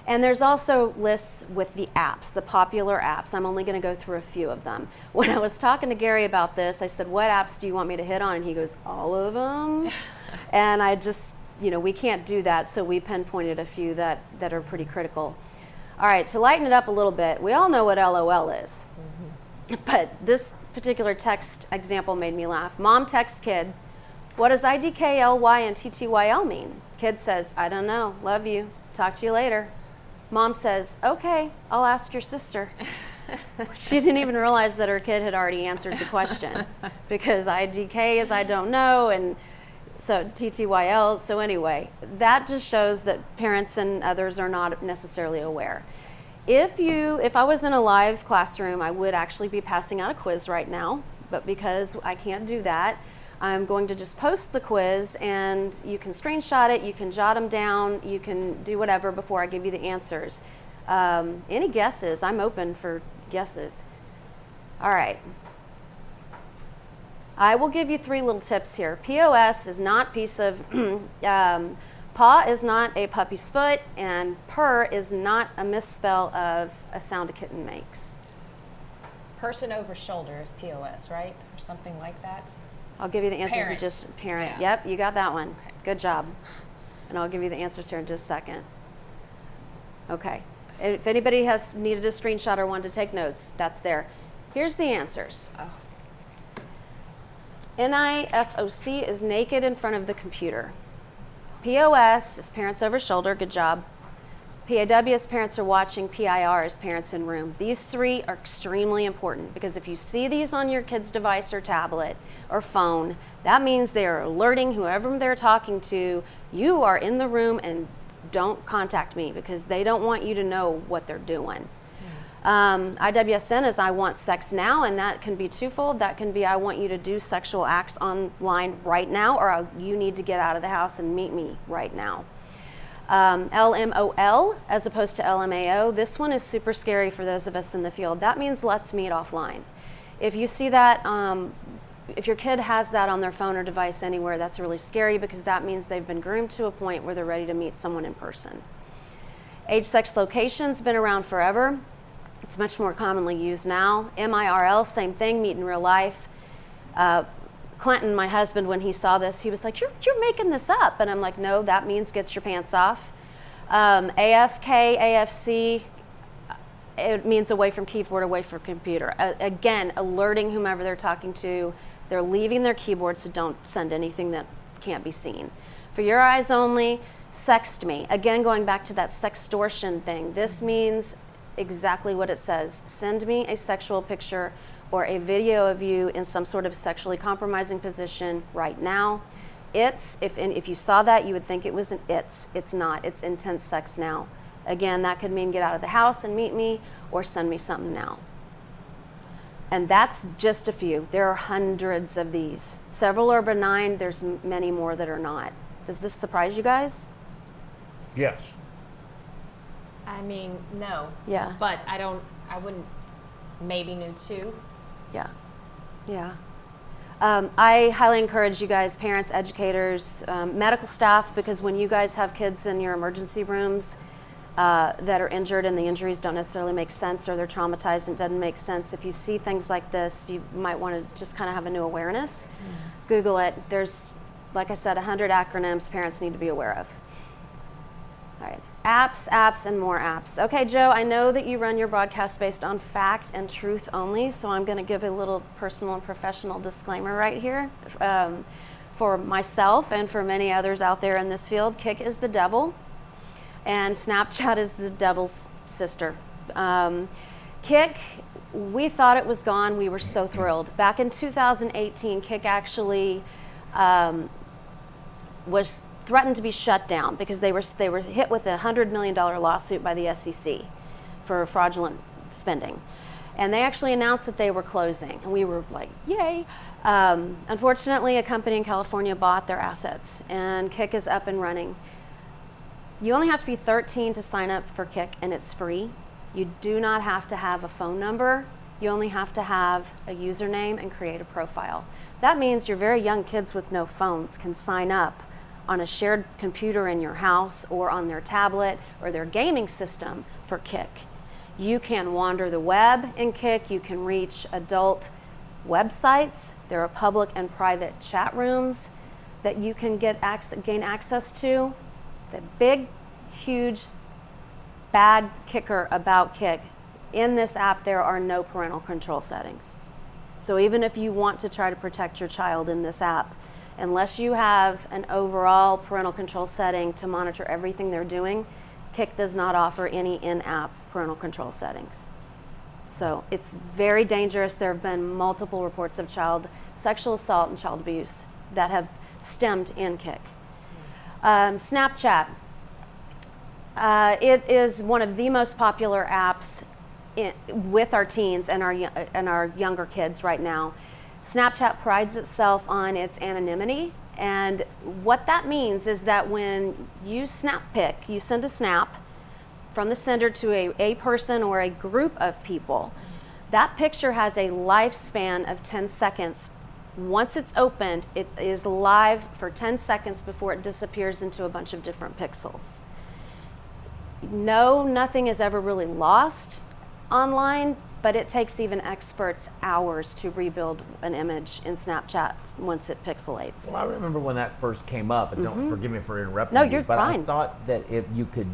And there's also lists with the apps, the popular apps. I'm only going to go through a few of them. When I was talking to Gary about this, I said, what apps do you want me to hit on? And he goes, all of them. And I just, we can't do that, so we pinpointed a few that are pretty critical. All right, to lighten it up a little bit, we all know what LOL is. But this particular text example made me laugh. Mom texts kid, what does IDKLY and TTYL mean? Kid says, I don't know, love you, talk to you later. Mom says, okay, I'll ask your sister. She didn't even realize that her kid had already answered the question because IDK is I don't know, and so TTYL. So anyway, that just shows that parents and others are not necessarily aware. If I was in a live classroom, I would actually be passing out a quiz right now, but because I can't do that, I'm going to just post the quiz, and you can screenshot it, you can jot them down, you can do whatever before I give you the answers. Any guesses? I'm open for guesses. All right. I will give you 3 little tips here. POS is not piece of, paw is not a puppy's foot, and purr is not a misspell of a sound a kitten makes. Person over shoulder is POS, right? Or something like that. I'll give you the answers in Parent. just parent. Yeah. Yep, you got that one. Okay. Good job. And I'll give you the answers here in just a second. Okay. If anybody has needed a screenshot or wanted to take notes, that's there. Here's the answers. Oh. NIFOC is naked in front of the computer. POS is parents over shoulder. Good job. PAW is parents are watching. PIR is parents in room. These 3 are extremely important because if you see these on your kid's device or tablet or phone, that means they are alerting whoever they're talking to, you are in the room and don't contact me, because they don't want you to know what they're doing. IWSN is I want sex now, and that can be twofold. That can be I want you to do sexual acts online right now, or you need to get out of the house and meet me right now. LMOL as opposed to LMAO. This one is super scary for those of us in the field. That means let's meet offline. If you see that, if your kid has that on their phone or device anywhere, that's really scary because that means they've been groomed to a point where they're ready to meet someone in person. Age, sex, location's been around forever. It's much more commonly used now. MIRL, same thing, meet in real life. Clinton, my husband, when he saw this, he was like, you're making this up. And I'm like, no, that means get your pants off. AFK, AFC, it means away from keyboard, away from computer. Again, alerting whomever they're talking to, they're leaving their keyboard, so don't send anything that can't be seen. For your eyes only, sext me. Again, going back to that sextortion thing, this means exactly what it says. Send me a sexual picture or a video of you in some sort of sexually compromising position right now. If you saw that, you would think it was an it's. It's not. It's intense sex now. Again, that could mean get out of the house and meet me, or send me something now. And that's just a few. There are hundreds of these. Several are benign. There's many more that are not. Does this surprise you guys? Yes. I mean, no. Yeah. But I wouldn't, maybe knew 2. Yeah. Yeah. I highly encourage you guys, parents, educators, medical staff, because when you guys have kids in your emergency rooms, that are injured and the injuries don't necessarily make sense, or they're traumatized and it doesn't make sense. If you see things like this, you might want to just kind of have a new awareness. Google it. There's, like I said, 100 acronyms parents need to be aware of. All right. Apps, and more apps. Okay, Joe, I know that you run your broadcast based on fact and truth only, so I'm going to give a little personal and professional disclaimer right here. For myself and for many others out there in this field, Kik is the devil, and Snapchat is the devil's sister. Kik, we thought it was gone. We were so thrilled. Back in 2018, Kik actually was threatened to be shut down because they were hit with a $100 million lawsuit by the SEC for fraudulent spending. And they actually announced that they were closing, and we were like, yay. Unfortunately, a company in California bought their assets, and Kik is up and running. You only have to be 13 to sign up for Kik, and it's free. You do not have to have a phone number. You only have to have a username and create a profile. That means your very young kids with no phones can sign up on a shared computer in your house or on their tablet or their gaming system for Kik. You can wander the web in Kik. You can reach adult websites. There are public and private chat rooms that you can gain access to. The big, huge, bad kicker about Kik, in this app there are no parental control settings. So even if you want to try to protect your child in this app, unless you have an overall parental control setting to monitor everything they're doing, Kik does not offer any in-app parental control settings. So it's very dangerous. There have been multiple reports of child sexual assault and child abuse that have stemmed in Kik. Snapchat. It is one of the most popular apps with our teens and our younger kids right now. Snapchat prides itself on its anonymity, and what that means is that when you snap pic, you send a snap from the sender to a person or a group of people, that picture has a lifespan of 10 seconds. Once it's opened, it is live for 10 seconds before it disappears into a bunch of different pixels. No, nothing is ever really lost online, but it takes even experts hours to rebuild an image in Snapchat once it pixelates. Well, I remember when that first came up, and don't forgive me for interrupting No, you, you're but fine. I thought that if you could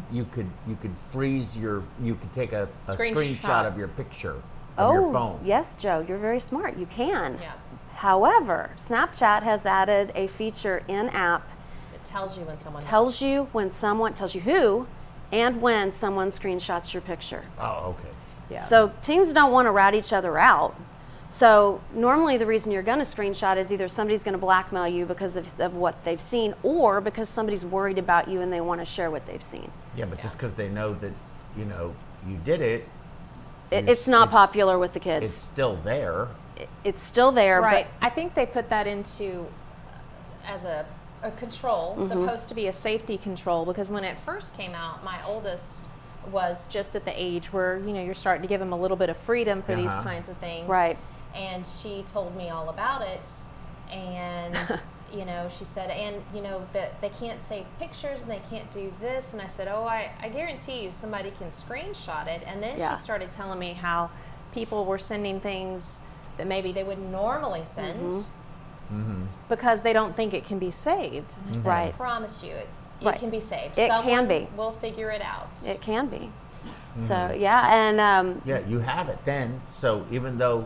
freeze you could take a screenshot of your picture of your phone. Yes, Joe, you're very smart. You can. Yeah. However, Snapchat has added a feature in-app. It tells you when someone Tells you who and when someone screenshots your picture. Oh, okay. Yeah. So teens don't want to rat each other out. So normally the reason you're going to screenshot is either somebody's going to blackmail you because of what they've seen, or because somebody's worried about you and they want to share what they've seen. Yeah, but just because they know that you did it, It's not popular with the kids. It's still there. It's still there, Right. I think they put that into as a control, supposed to be a safety control, because when it first came out, my oldest was just at the age where, you're starting to give them a little bit of freedom for these kinds of things. Right. And she told me all about it. And, she said, that they can't save pictures and they can't do this. And I said, I guarantee you somebody can screenshot it. And then Yeah. she started telling me how people were sending things that maybe they would normally send because they don't think it can be saved. And I said, Right. I promise you, it Right. can be saved. It Someone can be. will figure it out. It can be. So yeah, and Yeah, you have it then. So even though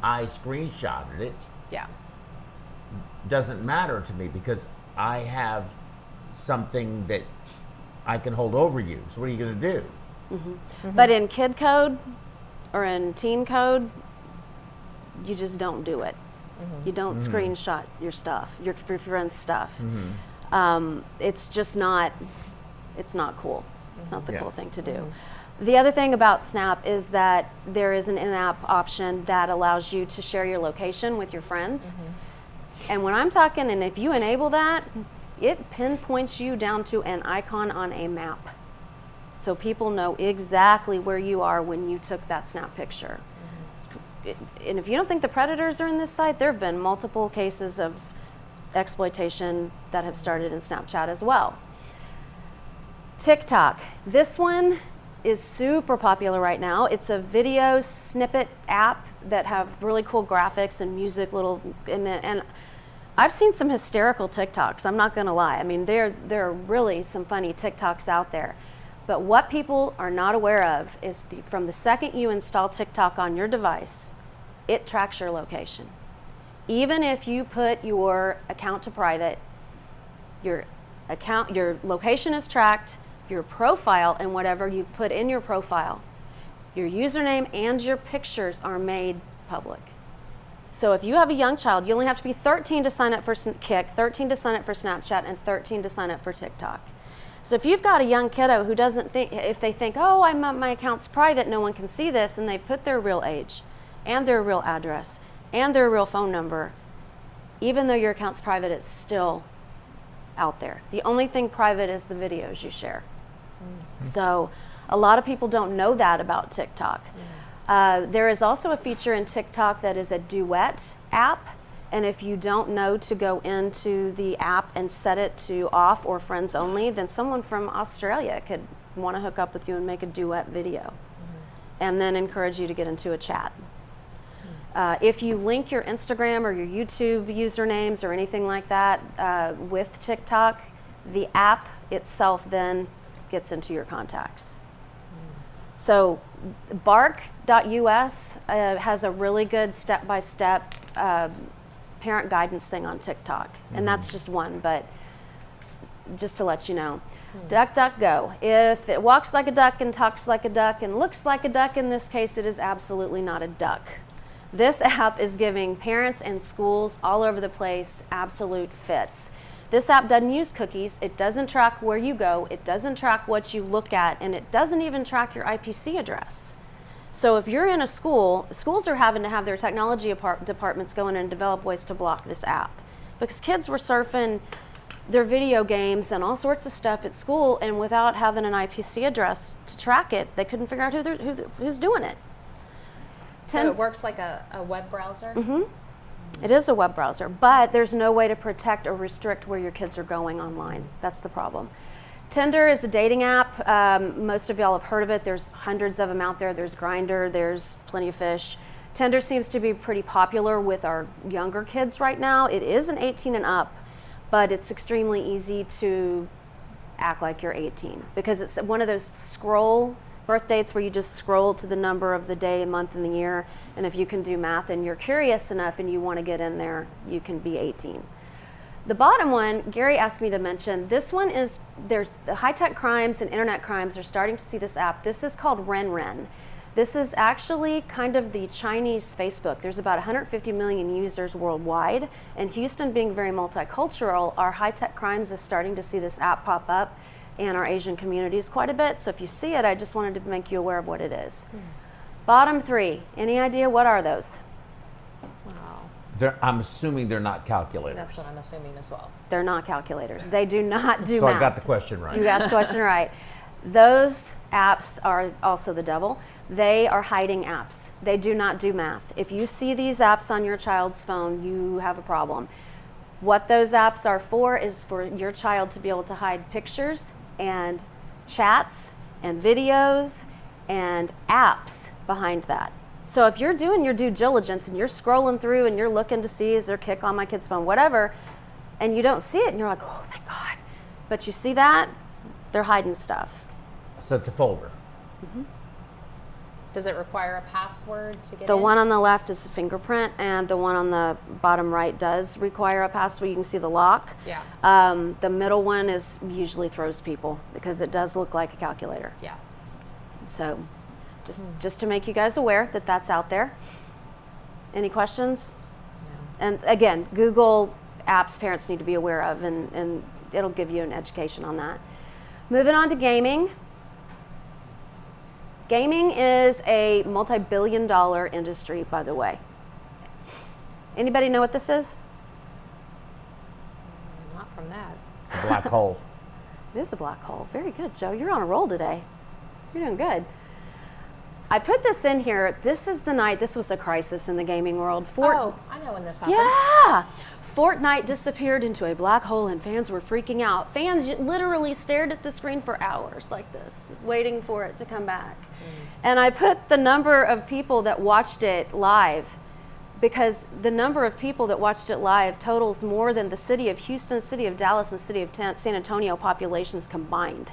I screenshotted it, Yeah. doesn't matter to me because I have something that I can hold over you. So what are you going to do? but in kid code or in teen code, you just don't do it. You don't screenshot your stuff, your friend's stuff. It's just not. It's not cool. It's not the Yeah. cool thing to do. The other thing about Snap is that there is an in-app option that allows you to share your location with your friends. And when I'm talking, and if you enable that, it pinpoints you down to an icon on a map. So people know exactly where you are when you took that Snap picture. And if you don't think the predators are in this site, there have been multiple cases of exploitation that have started in Snapchat as well. TikTok. This one is super popular right now. It's a video snippet app that have really cool graphics and music and I've seen some hysterical TikToks, I'm not gonna lie. I mean, there are really some funny TikToks out there. But what people are not aware of is from the second you install TikTok on your device, it tracks your location. Even if you put your account to private, your location is tracked, your profile and whatever you put in your profile, your username and your pictures are made public. So if you have a young child, you only have to be 13 to sign up for Kik, 13 to sign up for Snapchat, and 13 to sign up for TikTok. So if you've got a young kiddo who doesn't think, if they think, oh, my account's private, no one can see this, and they've put their real age and their real address and their real phone number, even though your account's private, it's still out there. The only thing private is the videos you share. So a lot of people don't know that about TikTok. There is also a feature in TikTok that is a duet app, and if you don't know to go into the app and set it to off or friends only, then someone from Australia could want to hook up with you and make a duet video and then encourage you to get into a chat. If you link your Instagram or your YouTube usernames or anything like that with TikTok, the app itself then gets into your contacts. So bark.us has a really good step-by-step parent guidance thing on TikTok. And that's just one, but just to let you know. DuckDuckGo. If it walks like a duck and talks like a duck and looks like a duck, in this case, it is absolutely not a duck. This app is giving parents and schools all over the place absolute fits. This app doesn't use cookies, it doesn't track where you go, it doesn't track what you look at, and it doesn't even track your IPC address. So if you're in a school, schools are having to have their technology departments go in and develop ways to block this app. Because kids were surfing their video games and all sorts of stuff at school, and without having an IPC address to track it, they couldn't figure out who's doing it. So it works like a web browser? It is a web browser, but there's no way to protect or restrict where your kids are going online. That's the problem. Tinder is a dating app. Most of y'all have heard of it. There's hundreds of them out there. There's Grindr, there's Plenty of Fish. Tinder seems to be pretty popular with our younger kids right now. It is an 18 and up, but it's extremely easy to act like you're 18 because it's one of those scroll birth dates where you just scroll to the number of the day, month, and the year, and if you can do math and you're curious enough and you want to get in there, you can be 18. The bottom one, Gary asked me to mention, this one is, there's the high-tech crimes and internet crimes are starting to see this app. This is called RenRen. This is actually kind of the Chinese Facebook. There's about 150 million users worldwide, and Houston being very multicultural, our high-tech crimes is starting to see this app pop up in our Asian communities quite a bit. So if you see it, I just wanted to make you aware of what it is. Bottom three, any idea what are those? Wow. I'm assuming they're not calculators. That's what I'm assuming as well. They're not calculators. They do not do so math. I got the question right. You got the question right. Those apps are also the devil. They are hiding apps. They do not do math. If you see these apps on your child's phone, you have a problem. What those apps are for is for your child to be able to hide pictures and chats and videos and apps behind that. So if you're doing your due diligence and you're scrolling through and you're looking to see, is there Kik on my kid's phone, whatever, and you don't see it and you're like, oh, thank God. But you see that, they're hiding stuff. So it's a folder. Does it require a password to get The in? one on the left is a fingerprint, and the one on the bottom right does require a password. You can see the lock. Yeah. The middle one is usually throws people because it does look like a calculator. Yeah. So just to make you guys aware that that's out there. Any questions? No. And again, Google apps parents need to be aware of, and it'll give you an education on that. Moving on to gaming. Gaming is a multi-billion-dollar industry, by the way. Anybody know what this is? Not from that. A black hole. It is a black hole. Very good, Joe. You're on a roll today. You're doing good. I put this in here. This is the night. This was a crisis in the gaming world. Oh, I know when this happened. Yeah. Fortnite disappeared into a black hole and fans were freaking out. Fans literally stared at the screen for hours like this, waiting for it to come back. And I put the number of people that watched it live, because the number of people that watched it live totals more than the city of Houston, city of Dallas, and city of San Antonio populations combined.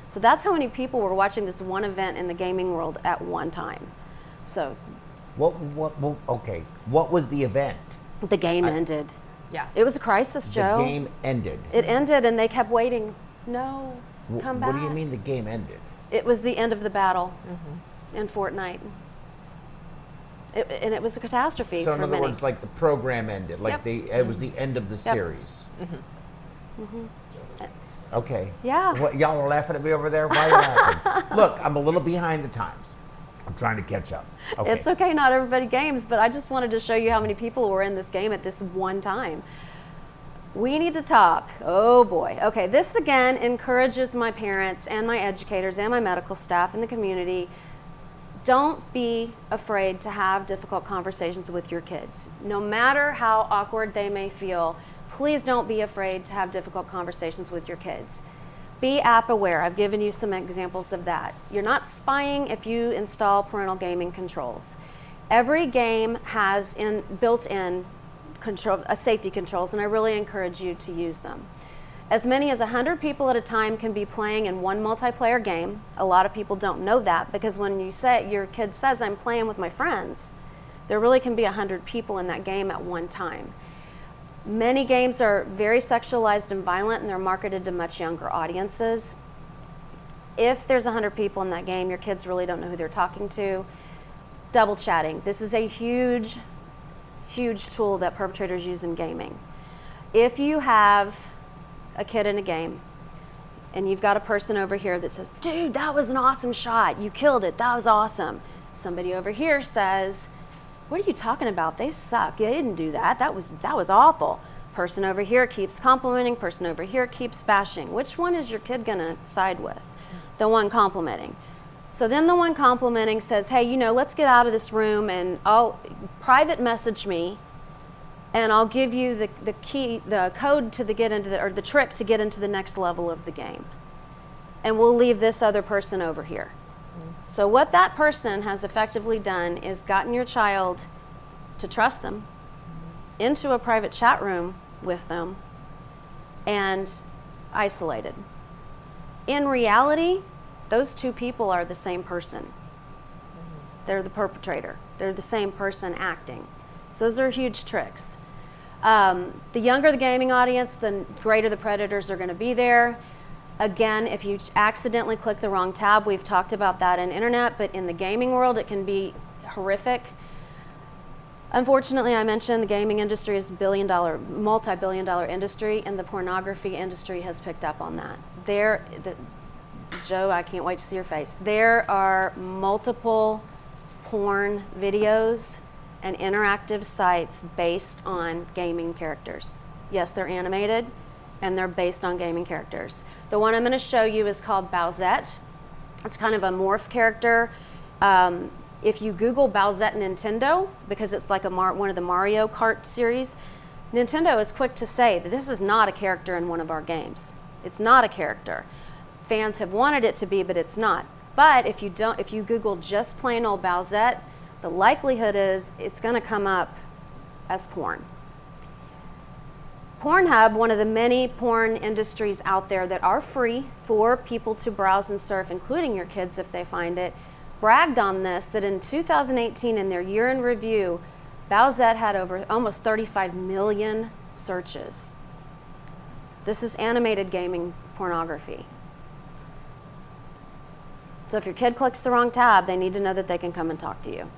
So that's how many people were watching this one event in the gaming world at one time. So Okay, what was the event? the game ended. Yeah. It was a crisis, Joe. The game ended. It ended and they kept waiting. No, come back. What do you mean the game ended? It was the end of the battle in Fortnite. And it was a catastrophe So for in other many. words, like the program ended, like Yep. it was the end of the Yep. series. Okay. Yeah. What, y'all are laughing at me over there? Why are you laughing? Look, I'm a little behind the times. I'm trying to catch up. Okay. It's okay, not everybody games, but I just wanted to show you how many people were in this game at this one time. We need to talk. Oh boy. Okay, this again encourages my parents and my educators and my medical staff in the community. Don't be afraid to have difficult conversations with your kids. No matter how awkward they may feel, please don't be afraid to have difficult conversations with your kids. Be app aware. I've given you some examples of that. You're not spying if you install parental gaming controls. Every game has built-in safety controls, and I really encourage you to use them. As many as 100 people at a time can be playing in one multiplayer game. A lot of people don't know that, because when your kid says, I'm playing with my friends, there really can be 100 people in that game at one time. Many games are very sexualized and violent, and they're marketed to much younger audiences. If there's 100 people in that game, your kids really don't know who they're talking to. Double chatting. This is a huge, huge tool that perpetrators use in gaming. If you have a kid in a game and you've got a person over here that says, dude, that was an awesome shot. You killed it. That was awesome. Somebody over here says, what are you talking about? They suck. They didn't do that. That was awful. Person over here keeps complimenting. Person over here keeps bashing. Which one is your kid gonna side with? The one complimenting. So then the one complimenting says, hey, let's get out of this room and I'll private message me and I'll give you the code to the trick to get into the next level of the game. And we'll leave this other person over here. So what that person has effectively done is gotten your child to trust them into a private chat room with them and isolated. In reality, those two people are the same person. They're the perpetrator. They're the same person acting. So those are huge tricks. The younger the gaming audience, the greater the predators are going to be there. Again, if you accidentally click the wrong tab, we've talked about that in internet, but in the gaming world, it can be horrific. Unfortunately, I mentioned the gaming industry is a multi-billion-dollar industry, and the pornography industry has picked up on that. Joe, I can't wait to see your face. There are multiple porn videos and interactive sites based on gaming characters. Yes, they're animated, and they're based on gaming characters. The one I'm going to show you is called Bowsette. It's kind of a morph character. If you Google Bowsette Nintendo, because it's like one of the Mario Kart series, Nintendo is quick to say that this is not a character in one of our games. It's not a character. Fans have wanted it to be, but it's not. But if you Google just plain old Bowsette, the likelihood is it's going to come up as porn. Pornhub, one of the many porn industries out there that are free for people to browse and surf, including your kids if they find it, bragged on this, that in 2018 in their year in review, Bowsette had over almost 35 million searches. This is animated gaming pornography. So if your kid clicks the wrong tab, they need to know that they can come and talk to you.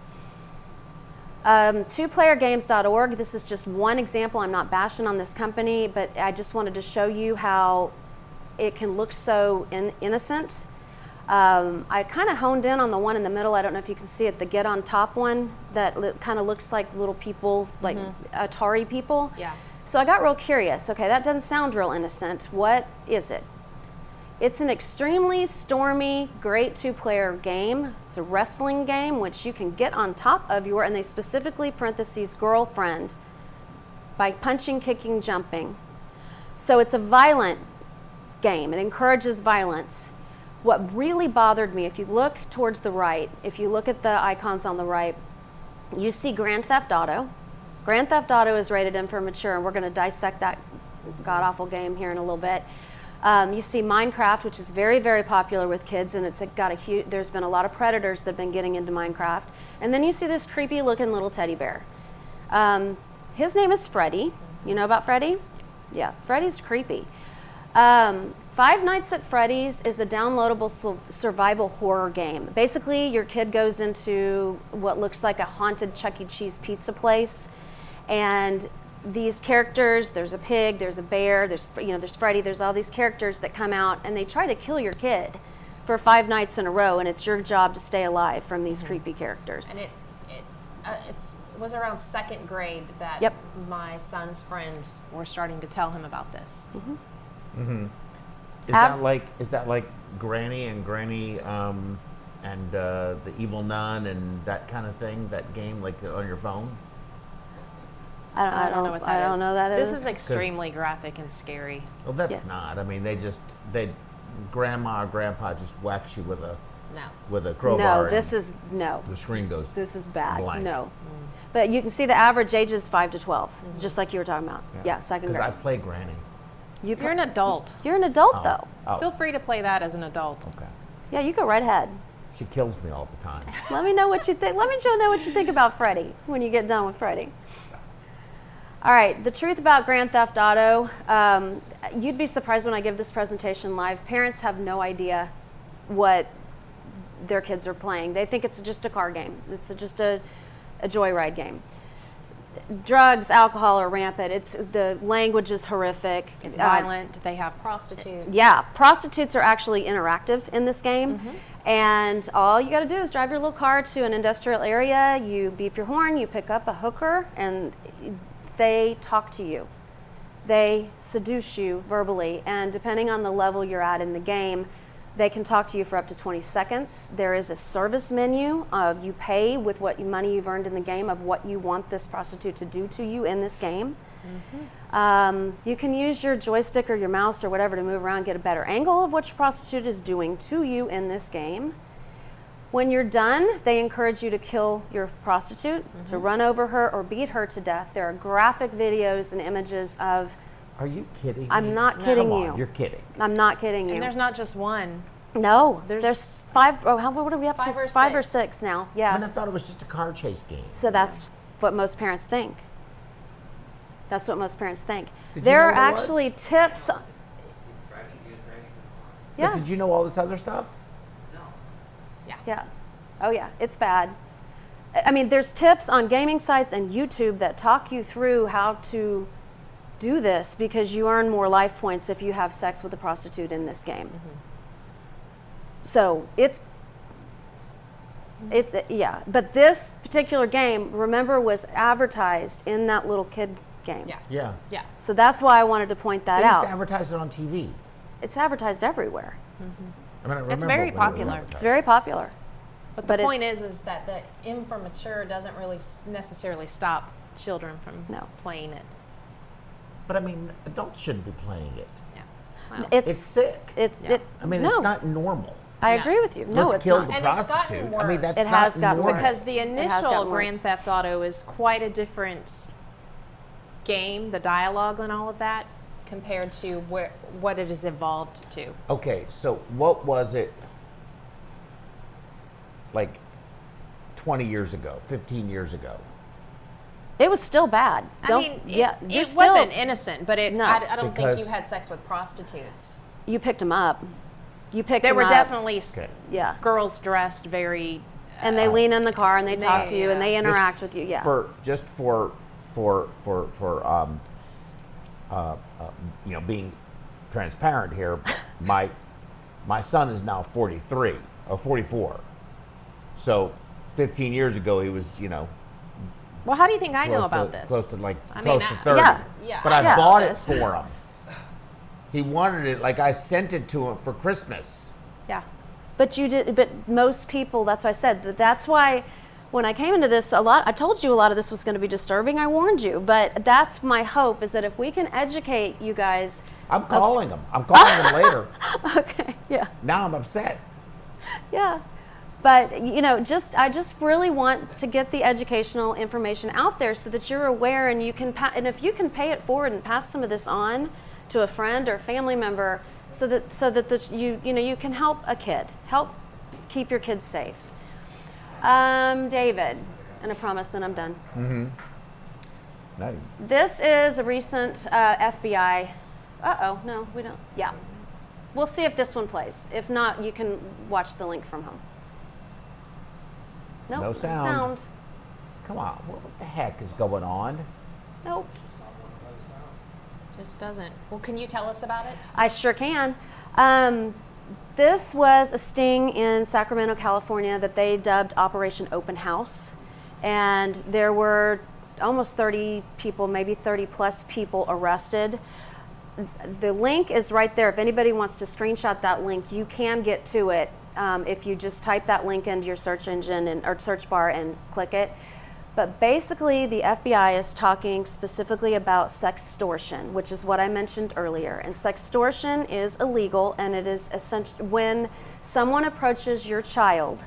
Twoplayergames.org, this is just one example. I'm not bashing on this company, but I just wanted to show you how it can look so innocent. I kind of honed in on the one in the middle. I don't know if you can see it, the Get on Top one that kind of looks like little people, like Atari people. Yeah. So I got real curious. Okay, that doesn't sound real innocent. What is it? It's an extremely stormy, great two-player game. It's a wrestling game which you can get on top of and they specifically parentheses girlfriend by punching, kicking, jumping. So it's a violent game. It encourages violence. What really bothered me, if you look towards the right, if you look at the icons on the right, you see Grand Theft Auto. Grand Theft Auto is rated M for mature, and we're going to dissect that god-awful game here in a little bit. You see Minecraft, which is very, very popular with kids, and it's got a huge, there's been a lot of predators that have been getting into Minecraft. And then you see this creepy looking little teddy bear. His name is Freddy. You know about Freddy? Yeah, Freddy's creepy. Five Nights at Freddy's is a downloadable survival horror game. Basically, your kid goes into what looks like a haunted Chuck E. Cheese pizza place, and these characters, there's a pig, there's a bear, there's Freddy, there's all these characters that come out and they try to kill your kid for 5 nights in a row, and it's your job to stay alive from these creepy characters. And it was around 2nd grade that Yep. my son's friends were starting to tell him about this. Is that like Granny and the Evil Nun and that kind of thing? That game, like on your phone? I don't know what that is. I don't know that This is. is extremely graphic and scary. Well, that's Yeah. not. I mean, grandma or grandpa just whacks you with a No. crowbar. No, this is the screen goes. This is bad. blank. No. But you can see the average age is 5 to 12, just like you were talking about. Yeah, 2nd Because I grade. play Granny. You're an adult. You're an adult though. Oh, Feel free to play that as an adult. okay. Yeah, you go right ahead. She kills me all the time. Let me know what you think. Let me know what you think about Freddy when you get done with Freddy. All right, the truth about Grand Theft Auto. You'd be surprised when I give this presentation live. Parents have no idea what their kids are playing. They think it's just a car game. It's just a joyride game. Drugs, alcohol are rampant. The language is horrific. It's violent. They have Prostitutes. Yeah, prostitutes are actually interactive in this game. And all you got to do is drive your little car to an industrial area, you beep your horn, you pick up a hooker, and they talk to you. They seduce you verbally, and depending on the level you're at in the game, they can talk to you for up to 20 seconds. There is a service menu of you pay with what money you've earned in the game of what you want this prostitute to do to you in this game. You can use your joystick or your mouse or whatever to move around, get a better angle of what your prostitute is doing to you in this game. When you're done, they encourage you to kill your prostitute, to run over her or beat her to death. There are graphic videos and images of. Are you kidding I'm me? not kidding Come you. on, you're kidding. I'm not kidding you. And there's not just one. No, There's- there's 5. Oh, what are we up to? 5 or 5 or 6. 6 now. I Yeah. mean, I thought it was just a car chase game. So that's what most parents think. That's what most parents think. Did you There know are what it was? actually tips. But Yeah. did you know all this other stuff? Yeah. Oh, yeah. It's bad. I mean, there's tips on gaming sites and YouTube that talk you through how to do this because you earn more life points if you have sex with a prostitute in this game. So it's yeah. But this particular game, remember, was advertised in that little kid game. Yeah. Yeah. Yeah. So that's why I wanted to point that They used out. to advertise it on TV. It's advertised everywhere. I mean, I remember very when it was popular. It's advertised. very popular. But But the point it's- is that the M for mature doesn't really Necessarily stop children from No. playing it. But I mean, adults shouldn't be playing it. Yeah. Wow. It's sick. It's Yeah. I mean, no. it's not normal. I Yeah. agree with you. No, Let's it's kill not. the And it's gotten prostitute. I mean, worse. that's It not has gotten normal. worse. Because the It has initial gotten worse. Grand Theft Auto is quite a different game, the dialogue and all of that, compared to what it has evolved to. Okay, so what was it like 20 years ago, 15 years ago? It was still bad. I mean, yeah, it you're still- wasn't innocent, but it. No. I don't think Because- you had sex with prostitutes. You picked them up. You picked There them were up. definitely Okay. Yeah. girls dressed very. And they lean in the car and they talk to you and they yeah. interact with you. Yeah. Being transparent here, my son is now 43 or 44. So 15 years ago he was, Well, how do you think I know close about to, this? close to like I close mean, to I- 30. Yeah, But I I know bought this. it for him. He wanted it, like I sent it to him for Christmas. Yeah. But you did. But most people. That's why I said. That's why when I came into this, I told you a lot of this was going to be disturbing. I warned you, but that's my hope, is that if we can educate you guys. I'm calling them. I'm calling them later. Okay, yeah. Now I'm upset. Yeah. But, you know, I just really want to get the educational information out there so that you're aware, and you can, and if you can pay it forward and pass some of this on to a friend or family member, so that you can help a kid, help keep your kids safe. David, and I promise then I'm done. Mm-hmm. No. This is a recent FBI. No, we don't. Yeah. We'll see if this one plays. If not, you can watch the link from home. Nope, No no sound. Come on, what the heck is going on? Nope. Just doesn't. Well, can you tell us about it? I sure can. This was a sting in Sacramento, California that they dubbed Operation Open House. And there were almost 30 people, maybe 30 plus people arrested. The link is right there. If anybody wants to screenshot that link, you can get to it if you just type that link into your search engine or search bar and click it. But basically, the FBI is talking specifically about sextortion, which is what I mentioned earlier. And sextortion is illegal, and it is essentially when someone approaches your child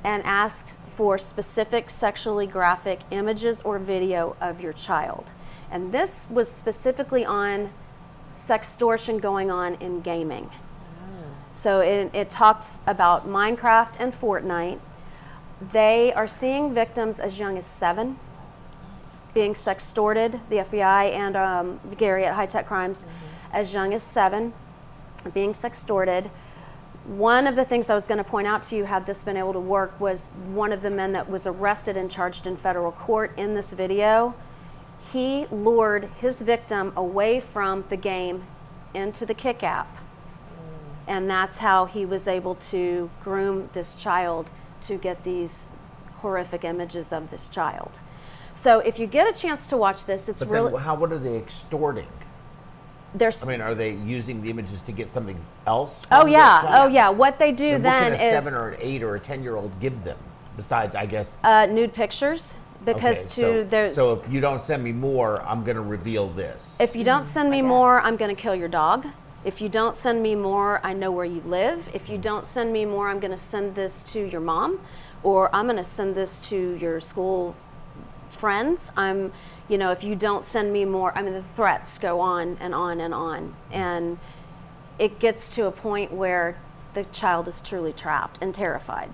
and asks for specific sexually graphic images or video of your child. And this was specifically on sextortion going on in gaming. So it talks about Minecraft and Fortnite. They are seeing victims as young as 7 being sextorted, the FBI and Gary at High Tech Crimes, as young as 7 being sextorted. One of the things I was going to point out to you, had this been able to work, was one of the men that was arrested and charged in federal court in this video. He lured his victim away from the game into the Kick app. And that's how he was able to groom this child to get these horrific images of this child. So if you get a chance to watch this, it's But really... then what are they extorting? There's, I mean, are they using the images to get something else? oh from yeah, the child? oh yeah. What they do Then what then can a is 7 or an 8 or a 10-year-old give them besides, I guess? nude pictures, because So if you don't send me more, I'm going to reveal this. if you don't send me more, I'm going to kill your dog. If you don't send me more, I know where you live. If you don't send me more, I'm going to send this to your mom, or I'm going to send this to your school friends. If you don't send me more, I mean, the threats go on and on and on. And it gets to a point where the child is truly trapped and terrified.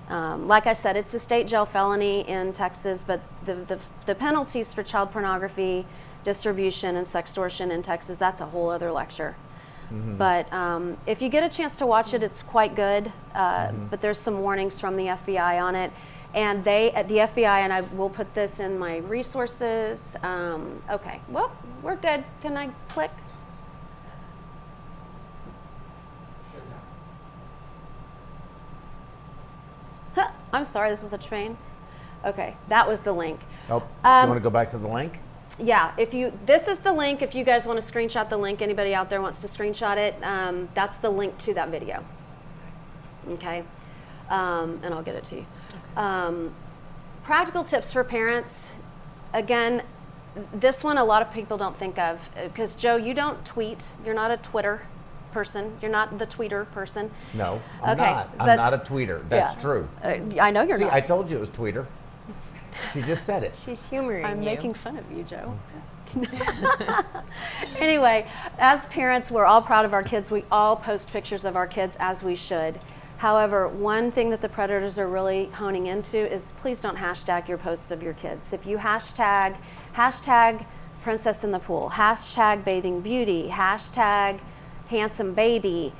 Like I said, it's a state jail felony in Texas, but the penalties for child pornography, distribution, and sextortion in Texas, that's a whole other lecture. Mm-hmm. But if you get a chance to watch it, it's quite good. But there's some warnings from the FBI on it. And the FBI, and I will put this in my resources. Okay, well, we're good. Can I click? Huh, I'm sorry, this was such a pain. Okay, that was the link. Oh, you want to go back to the link? Yeah, this is the link. If you guys want to screenshot the link, anybody out there wants to screenshot it, that's the link to that video. Okay, and I'll get it to you. Practical tips for parents. Again, this one a lot of people don't think of, because Joe, you don't tweet. You're not a Twitter person. You're not the tweeter person. No, I'm Okay, not. I'm but- not a tweeter. That's Yeah. true. I know you're See, not. I told you it was tweeter. She just said it. She's humoring I'm you. making fun of you, Joe. Anyway, as parents, we're all proud of our kids. We all post pictures of our kids, as we should. However, one thing that the predators are really honing into is please don't hashtag your posts of your kids. If you hashtag princess in the pool, hashtag bathing beauty, hashtag handsome baby,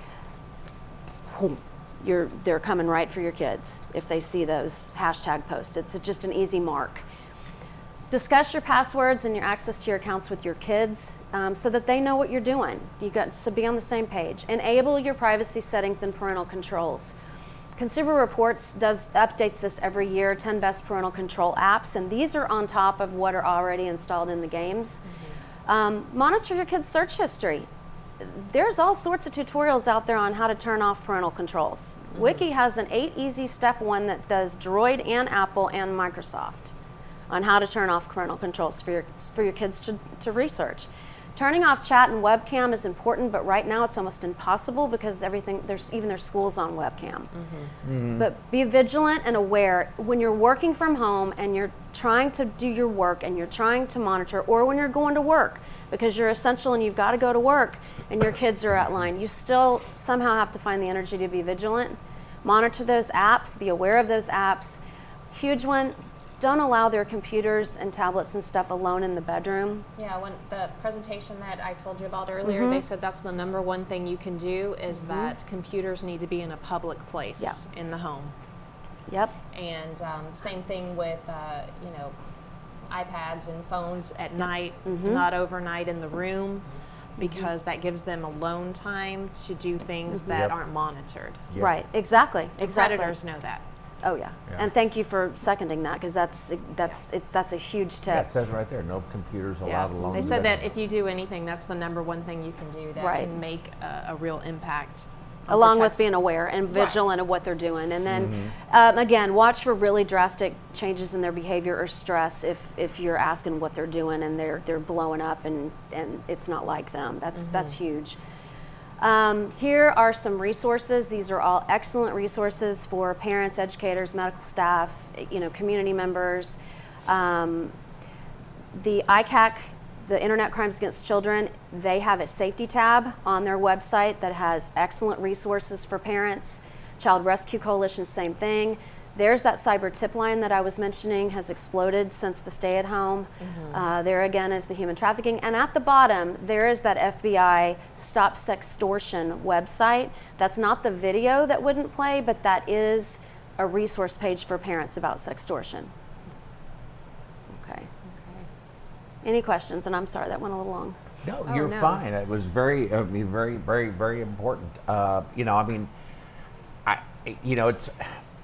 they're coming right for your kids if they see those hashtag posts. It's just an easy mark. Discuss your passwords and your access to your accounts with your kids so that they know what you're doing. You got to be on the same page. Enable your privacy settings and parental controls. Consumer Reports updates this every year, 10 best parental control apps, and these are on top of what are already installed in the games. Monitor your kids' search history. there's all sorts of tutorials out there on how to turn off parental controls. Wiki has an 8 easy step one that does Droid and Apple and Microsoft on how to turn off parental controls for your kids to research. Turning off chat and webcam is important, but right now it's almost impossible because there's schools on webcam. But be vigilant and aware when you're working from home and you're trying to do your work and you're trying to monitor, or when you're going to work because you're essential and you've got to go to work and your kids are at line, you still somehow have to find the energy to be vigilant. Monitor those apps, be aware of those apps. Huge one, don't allow their computers and tablets and stuff alone in the bedroom. Yeah, when the presentation that I told you about earlier, they said that's the number one thing you can do is that computers need to be in a public place in the home. Yep. And same thing with, iPads and phones at night, not overnight in the room, because that gives them alone time to do things that aren't monitored. Right, exactly. Predators know that. Oh yeah. And thank you for seconding that, because that's a huge tip. Yeah, it says right there, no computers allowed alone. They in the said that bedroom. if you do anything, that's the number one thing you can do that can make a real impact. Along with being aware and vigilant of what they're doing. And then, again, watch for really drastic changes in their behavior or stress if you're asking what they're doing and they're blowing up and it's not like them. That's huge. Here are some resources. These are all excellent resources for parents, educators, medical staff, community members. The ICAC, the Internet Crimes Against Children, they have a safety tab on their website that has excellent resources for parents. Child Rescue Coalition, same thing. There's that cyber tip line that I was mentioning has exploded since the stay-at-home. There again is the human trafficking. And at the bottom, there is that FBI Stop Sextortion website. That's not the video that wouldn't play, but that is a resource page for parents about sextortion. Okay. Any questions? And I'm sorry, that went a little long. No, you're fine. It was very, very, very, very important.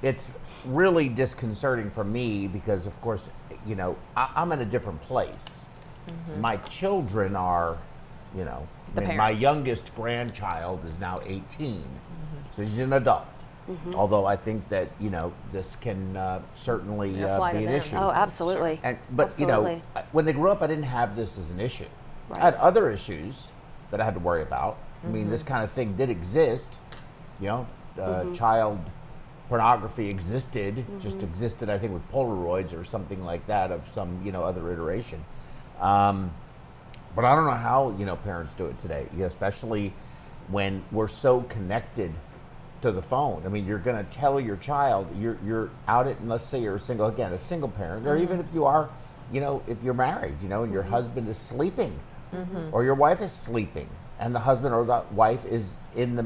It's really disconcerting for me because, of course, I'm in a different place. My children are, my youngest grandchild is now 18, so she's an adult. Although I think that this can certainly be an issue. Oh, absolutely. But Absolutely. when they grew up, I didn't have this as an issue. Right. I had other issues that I had to worry about. I mean, this kind of thing did exist. Child pornography existed, just existed, I think, with Polaroids or something like that of some other iteration. But I don't know how parents do it today, especially when we're so connected to the phone. I mean, you're going to tell your child you're out at, and let's say you're a single parent, or even if you are, if you're married, and your husband is sleeping, or your wife is sleeping, and the husband or the wife is in the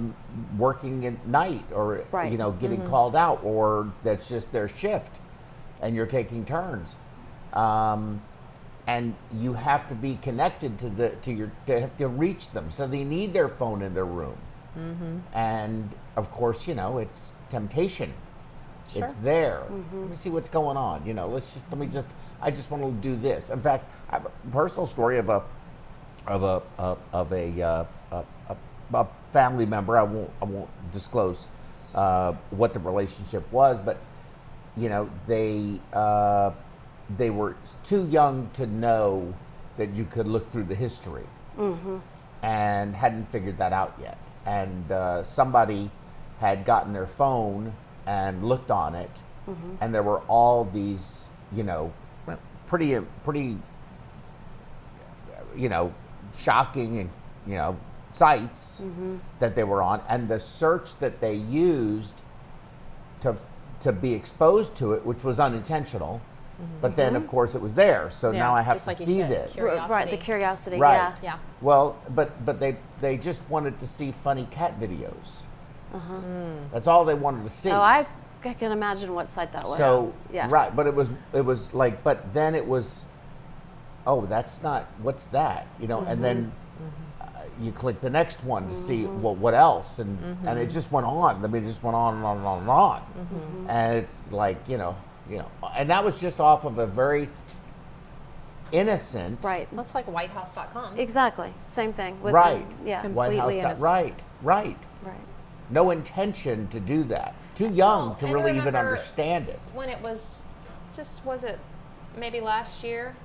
working at night, or getting called out, or that's just their shift, and you're taking turns, and you have to be connected to reach them, so they need their phone in their room. And of course, it's temptation. It's there. Let me see what's going on. I just want to do this. In fact, I have a personal story of a family member. I won't disclose what the relationship was, but they were too young to know that you could look through the history, and hadn't figured that out yet. And somebody had gotten their phone and looked on it, and there were all these, pretty, shocking and sites that they were on, and the search that they used to be exposed to it, which was unintentional. But then, of course, it was there. So now I have to see this. Curiosity. Right, the curiosity. Right. Yeah. Well, but they just wanted to see funny cat videos. That's all they wanted to see. Oh, I can imagine what site that was. So yeah. right, but it was like, but then it was, oh, that's not, what's that? And then you click the next one to see what else, and it just went on. I mean, it just went on and on and on and on. And it's like, and that was just off of a very innocent. Right. That's like whitehouse.com. Exactly. Same thing. With Right. Yeah. Completely innocent. Right. Right. No intention to do that. Too young Well, to and really even remember understand it. When it was, was it maybe last year?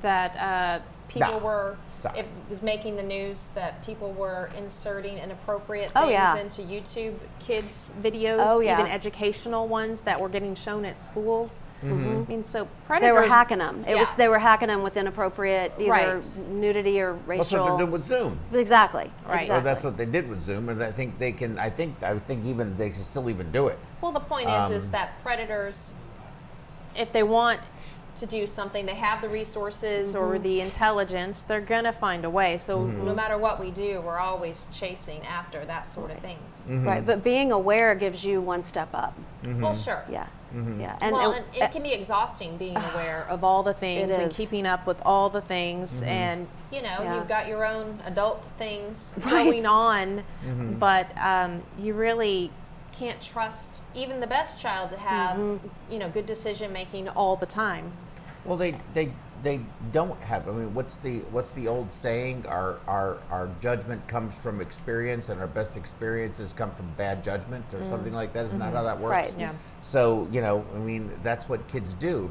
That People No. were, Sorry. it was making the news that people were inserting inappropriate Oh, things yeah. into YouTube kids. videos, Oh, yeah. even educational ones that were getting shown at schools. Mm-hmm. I mean, so They predators. were hacking them. Yeah. They were hacking them with inappropriate either Right. nudity or That's racial. what they're doing with Zoom. Exactly. Right. Exactly. Or that's what they did with Zoom, and I think they can. I think even they can still even do it. Well, the point is that predators, If they want to do something, they have the resources or the intelligence, they're gonna find a way. So no matter what we do, we're always chasing after that sort of thing. Right. But being aware gives you one step up. Well, sure. Yeah. Mm-hmm. Yeah. Well, and it can be exhausting being aware of, of all the things It and is. keeping up with all the things and Yeah. you've got your own adult things. going on, Mm-hmm. but you really Can't trust even the best child to have, good decision making. all the time. Well, they don't have. I mean, what's the old saying? Our judgment comes from experience, and our best experiences come from bad judgment, or something like that. Isn't that how that works? Right. Yeah. So I mean, that's what kids do.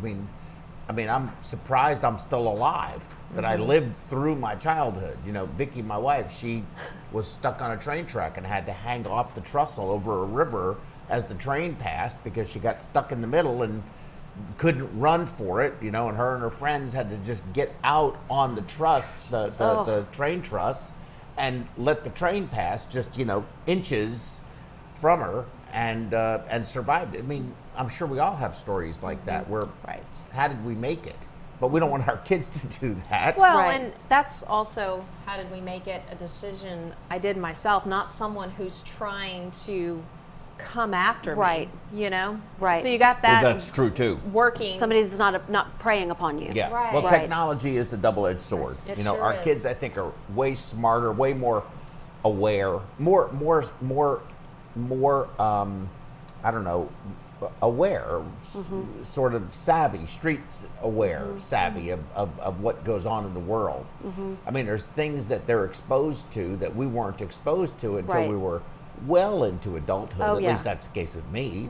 I mean, I'm surprised I'm still alive. That I lived through my childhood. Vicky, my wife, she was stuck on a train track and had to hang off the trestle over a river as the train passed because she got stuck in the middle and couldn't run for it. And her and her friends had to just get out on the truss, the train truss, and let the train pass just inches from her and survived. I mean, I'm sure we all have stories like that where Right. how did we make it? But we don't want our kids to do that. Well, Right. and that's also How did we make it a decision? I did myself, not someone who's trying to come after Right. me. Right. So you got Well, that that's true too. working. Somebody's not preying upon you. Yeah. Right. Well, Right. technology is a double-edged sword. It Our sure kids, is. I think, are way smarter, way more aware, more. I don't know, aware, sort of savvy, streets aware, savvy of what goes on in the world. I mean, there's things that they're exposed to that we weren't exposed to until Right. we were well into adulthood. Oh, At yeah. least that's the case with me.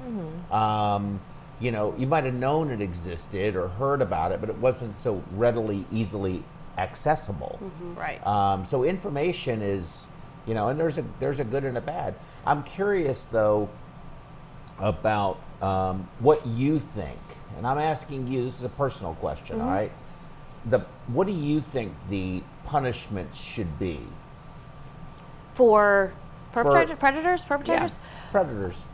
You might have known it existed or heard about it, but it wasn't so readily, easily accessible. Right. So information is, and there's a good and a bad. I'm curious though about what you think, and I'm asking you. This is a personal question, all right? What do you think the punishment should be? For For- predators? Yeah, predators.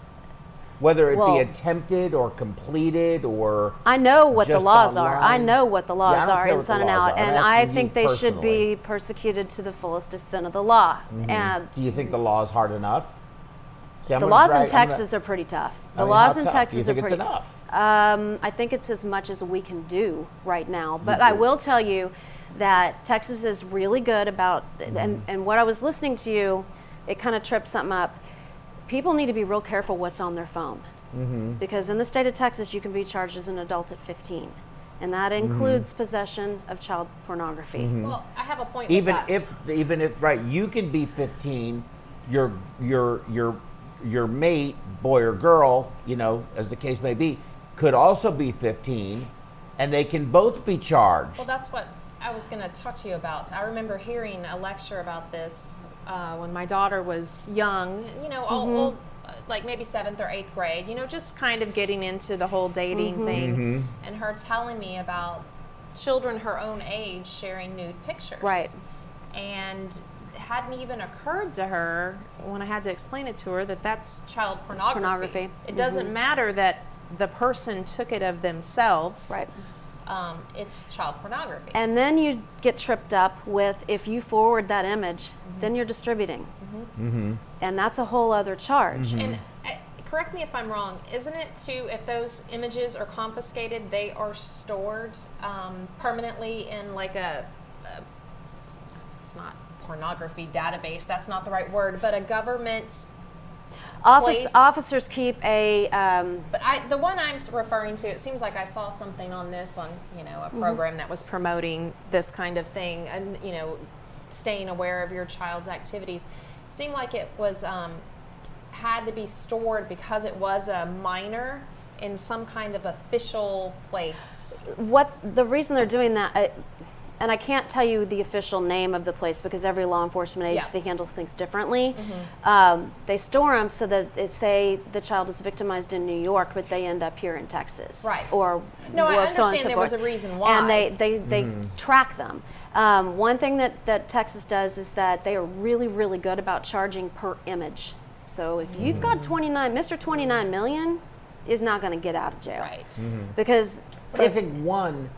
Whether it Well- be attempted or completed or I know what the just laws are. I online. know what the laws Yeah, I don't are care what the inside and laws out, are. I'm and I asking you think they should personally. be persecuted to the fullest extent of the law. And Do you think the law is hard enough? See, I'm the gonna laws in drag- I'm gonna- Texas are pretty tough. I The mean, laws how in tough? Do you Texas think are it's pretty. enough? I think it's as much as we can do right now. But I will tell you that Texas is really good about, and what I was listening to you, it kind of tripped something up. People need to be real careful what's on their phone. Because in the state of Texas, you can be charged as an adult at 15. And that includes possession of child pornography. Well, I have a point. even with that. even if right, you can be 15, your mate, boy or girl, as the case may be, could also be 15, and they can both be charged. Well, that's what I was going to talk to you about. I remember hearing a lecture about this when my daughter was young, old, like maybe 7th or 8th grade, just kind of getting into the whole dating thing. and her telling me about children her own age sharing nude pictures. Right. And it hadn't even occurred To her, when I had to explain it to her, that that's child pornography. pornography. it doesn't matter that the person took it of themselves. Right. It's child pornography. And then you get tripped up with if you forward that image, then you're distributing. And that's a whole other charge. And correct me if I'm wrong, isn't it too, if those images are confiscated, they are stored permanently in like it's not pornography database, that's not the right word, but a government place? Officers keep a. But the one I'm referring to, it seems like I saw something on this on a program that was promoting this kind of thing, and staying aware of your child's activities. Seemed like it was had to be stored because it was a minor in some kind of official place. What the reason they're doing that, and I can't tell you the official name of the place because every law enforcement agency handles things differently. They store them so that say the child is victimized in New York, but they end up here in Texas. Right. Or no, I so on and so understand there was forth. a reason why. And they track them. One thing that Texas does is that they are really, really good about charging per image. So if you've got Mr. 29 million is not going to get out of jail. Right. Because But I think one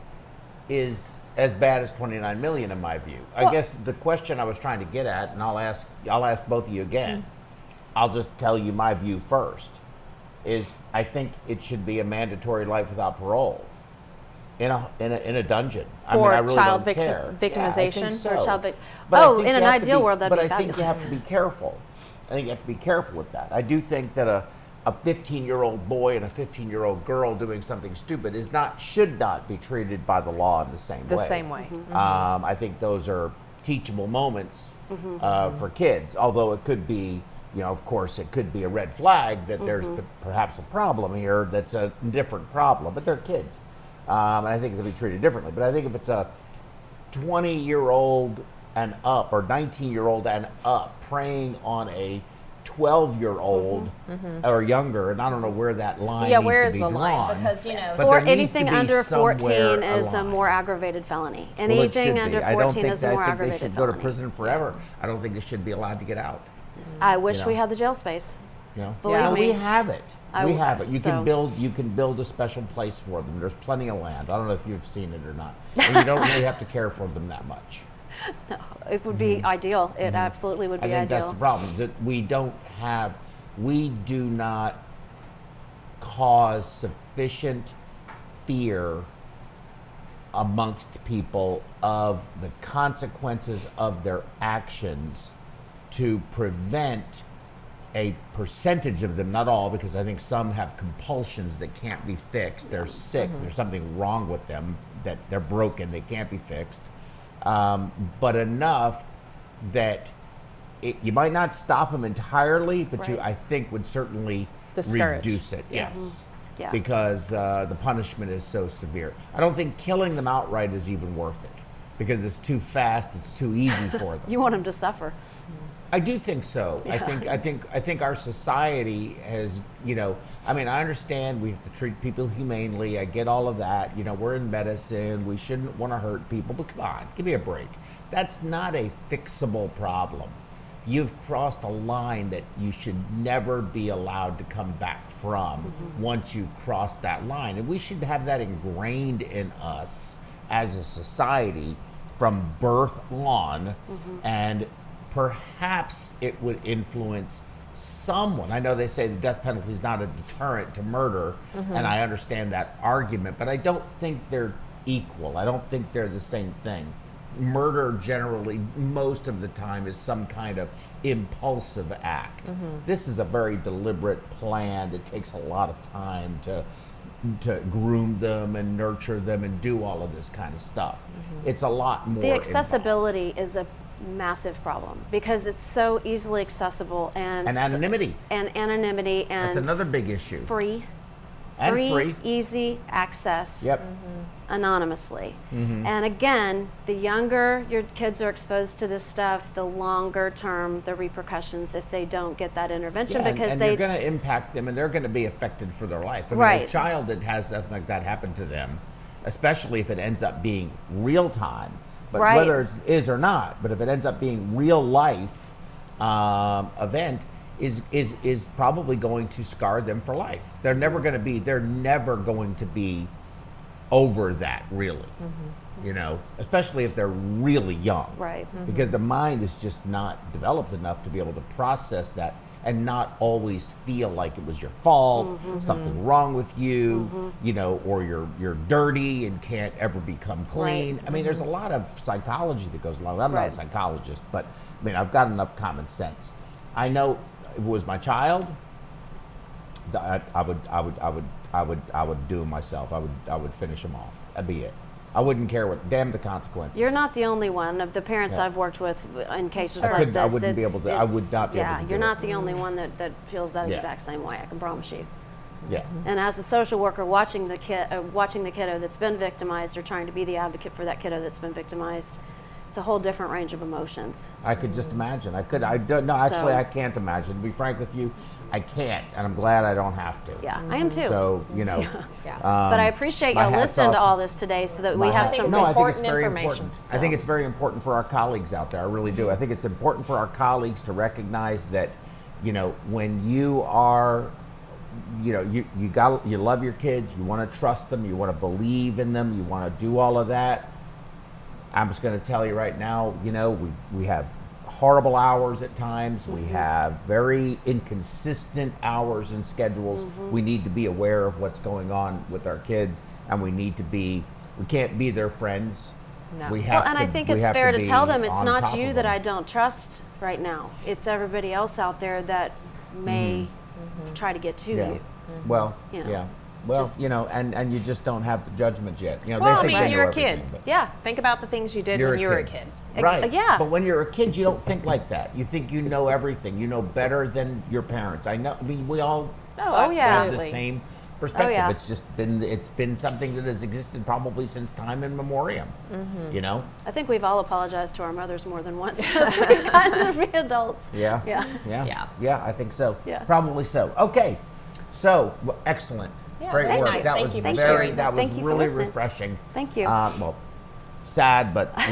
is as bad as 29 million in my view. I guess the question I was trying to get at, and I'll ask both of you again. I'll just tell you my view first. Is I think it should be a mandatory life without parole in a dungeon. For I really child don't care. victimization? Yeah, I think so. For child But I oh, think in you an have to ideal be- world, that'd be But I think you fabulous. have to be careful. I think you have to be careful with that. I do think that a 15-year-old boy and a 15-year-old girl doing something stupid should not be treated by the law in the same way. The same way. I think those are teachable moments for kids, although it could be, of course, it could be a red flag that there's perhaps a problem here that's a different problem, but they're kids. And I think it'll be treated differently. But I think if it's a 20-year-old and up or 19-year-old and up preying on a 12-year-old or younger, and I don't know where that line needs where to is be the line? drawn. Because But or there needs to anything be under 14 somewhere is a line. more aggravated felony. Well, it should Anything be. under I don't 14 think is a more I think aggravated they should felony. go to prison forever. I don't think they should be allowed to get out. I wish know. we had the jail space. Believe Well, me. we have it. We have it. You so- can build a special place for them. There's plenty of land. I don't know if you've seen it or not. And you don't really have to care for them that much. No, it would be ideal. It absolutely would I be think ideal. that's the problem. That we do not cause sufficient fear amongst people of the consequences of their actions to prevent a percentage of them, not all, because I think some have compulsions that can't be fixed. They're sick. There's something wrong with them, that they're broken. They can't be fixed. But enough that you might not stop them entirely, but you, Right. I think, would certainly Discourage. reduce it. Yes. Yeah. Because the punishment is so severe. I don't think killing them outright is even worth it, because it's too fast. It's too easy for them. You want them to suffer. I do think so. I think our society has, I mean, I understand we have to treat people humanely. I get all of that. We're in medicine. We shouldn't want to hurt people, but come on, give me a break. That's not a fixable problem. You've crossed a line that you should never be allowed to come back from once you cross that line. And we should have that ingrained in us as a society from birth on. And perhaps it would influence someone. I know they say the death penalty is not a deterrent to murder, and I understand that argument, but I don't think they're equal. I don't think they're the same thing. Murder generally, most of the time, is some kind of impulsive act. This is a very deliberate plan. It takes a lot of time to groom them and nurture them and do all of this kind of stuff. It's a lot more The involved. accessibility is a massive problem because it's so easily accessible and anonymity. and That's another big issue. free, And free. easy access. Yep. Anonymously. And again, the younger your kids are exposed to this stuff, the longer term the repercussions if they don't get that intervention Yeah, because and they you're going to impact them, and they're going to be affected for their life. I mean, Right. a child that has something like that happen to them, especially if it ends up being real time, but Right. whether it is or not, but if it ends up being real life event, is probably going to scar them for life. They're never going to be over that, really. Especially if they're really young. Right. Because the mind is just not developed enough to be able to process that and not always feel like it was your fault, something wrong with you, or you're dirty and can't ever become clean. Right. I mean, there's a lot of psychology that goes along. I'm not a Right. psychologist, but I mean, I've got enough common sense. I know if it was my child, I would do it myself. I would finish him off. That'd be it. I wouldn't care what. Damn the consequences. You're not the only one of the parents Yeah. I've worked with in cases I like couldn't- this. I wouldn't be able to- I would not be able Yeah, to do you're it. not the only one that feels that Yeah. exact same way. I can promise you. Yeah. And as a social worker, watching the kiddo that's been victimized, or trying to be the advocate for that kiddo that's been victimized, it's a whole different range of emotions. I could just imagine. I could. I don't. No, actually, So- I can't imagine. To be frank with you, I can't, and I'm glad I don't have to. Yeah, I am too. So you know. Yeah. But I appreciate my y'all hat's listening to off. all this today, so that we My have hat- some. No, I think it's important very information, important. I think it's very important for our colleagues out there. I really do. I think it's important for our colleagues to recognize that, you know, when you are, you know, you love your kids, you want to trust them, you want to believe in them, you want to do all of that. I'm just going to tell you right now, you know, we have horrible hours at times. We have very inconsistent hours and schedules. We need to be aware of what's going on with our kids, and we can't be their friends. No. We Well, have and to, I think we it's have fair to be tell them it's on not top you of that them. I don't trust right now. It's everybody else out there that may try to get to Yeah. you. Well, You know, yeah. Well, just- you know, and you just don't have the judgment yet. You know, Well, I they think mean, they you're know a kid. everything, but- Yeah. Think about the things you did You're when a you were a kid. kid. Right. yeah. But when you're a kid, you don't think like that. You think you know everything. You know better than your parents. I know. I mean, we all Oh, yeah. have the Absolutely. same perspective. yeah. It's been something that has existed probably since time immemorial. You know. I think we've all apologized to our mothers more than once as we've gotten to be adults. Yeah. Yeah. Yeah. Yeah. Yeah. I think so. Yeah. Probably so. Okay. So excellent. Yeah, Great very work. nice. That Thank was you for very. sharing. That was Thank you for really listening. refreshing. Thank you. Well, sad, but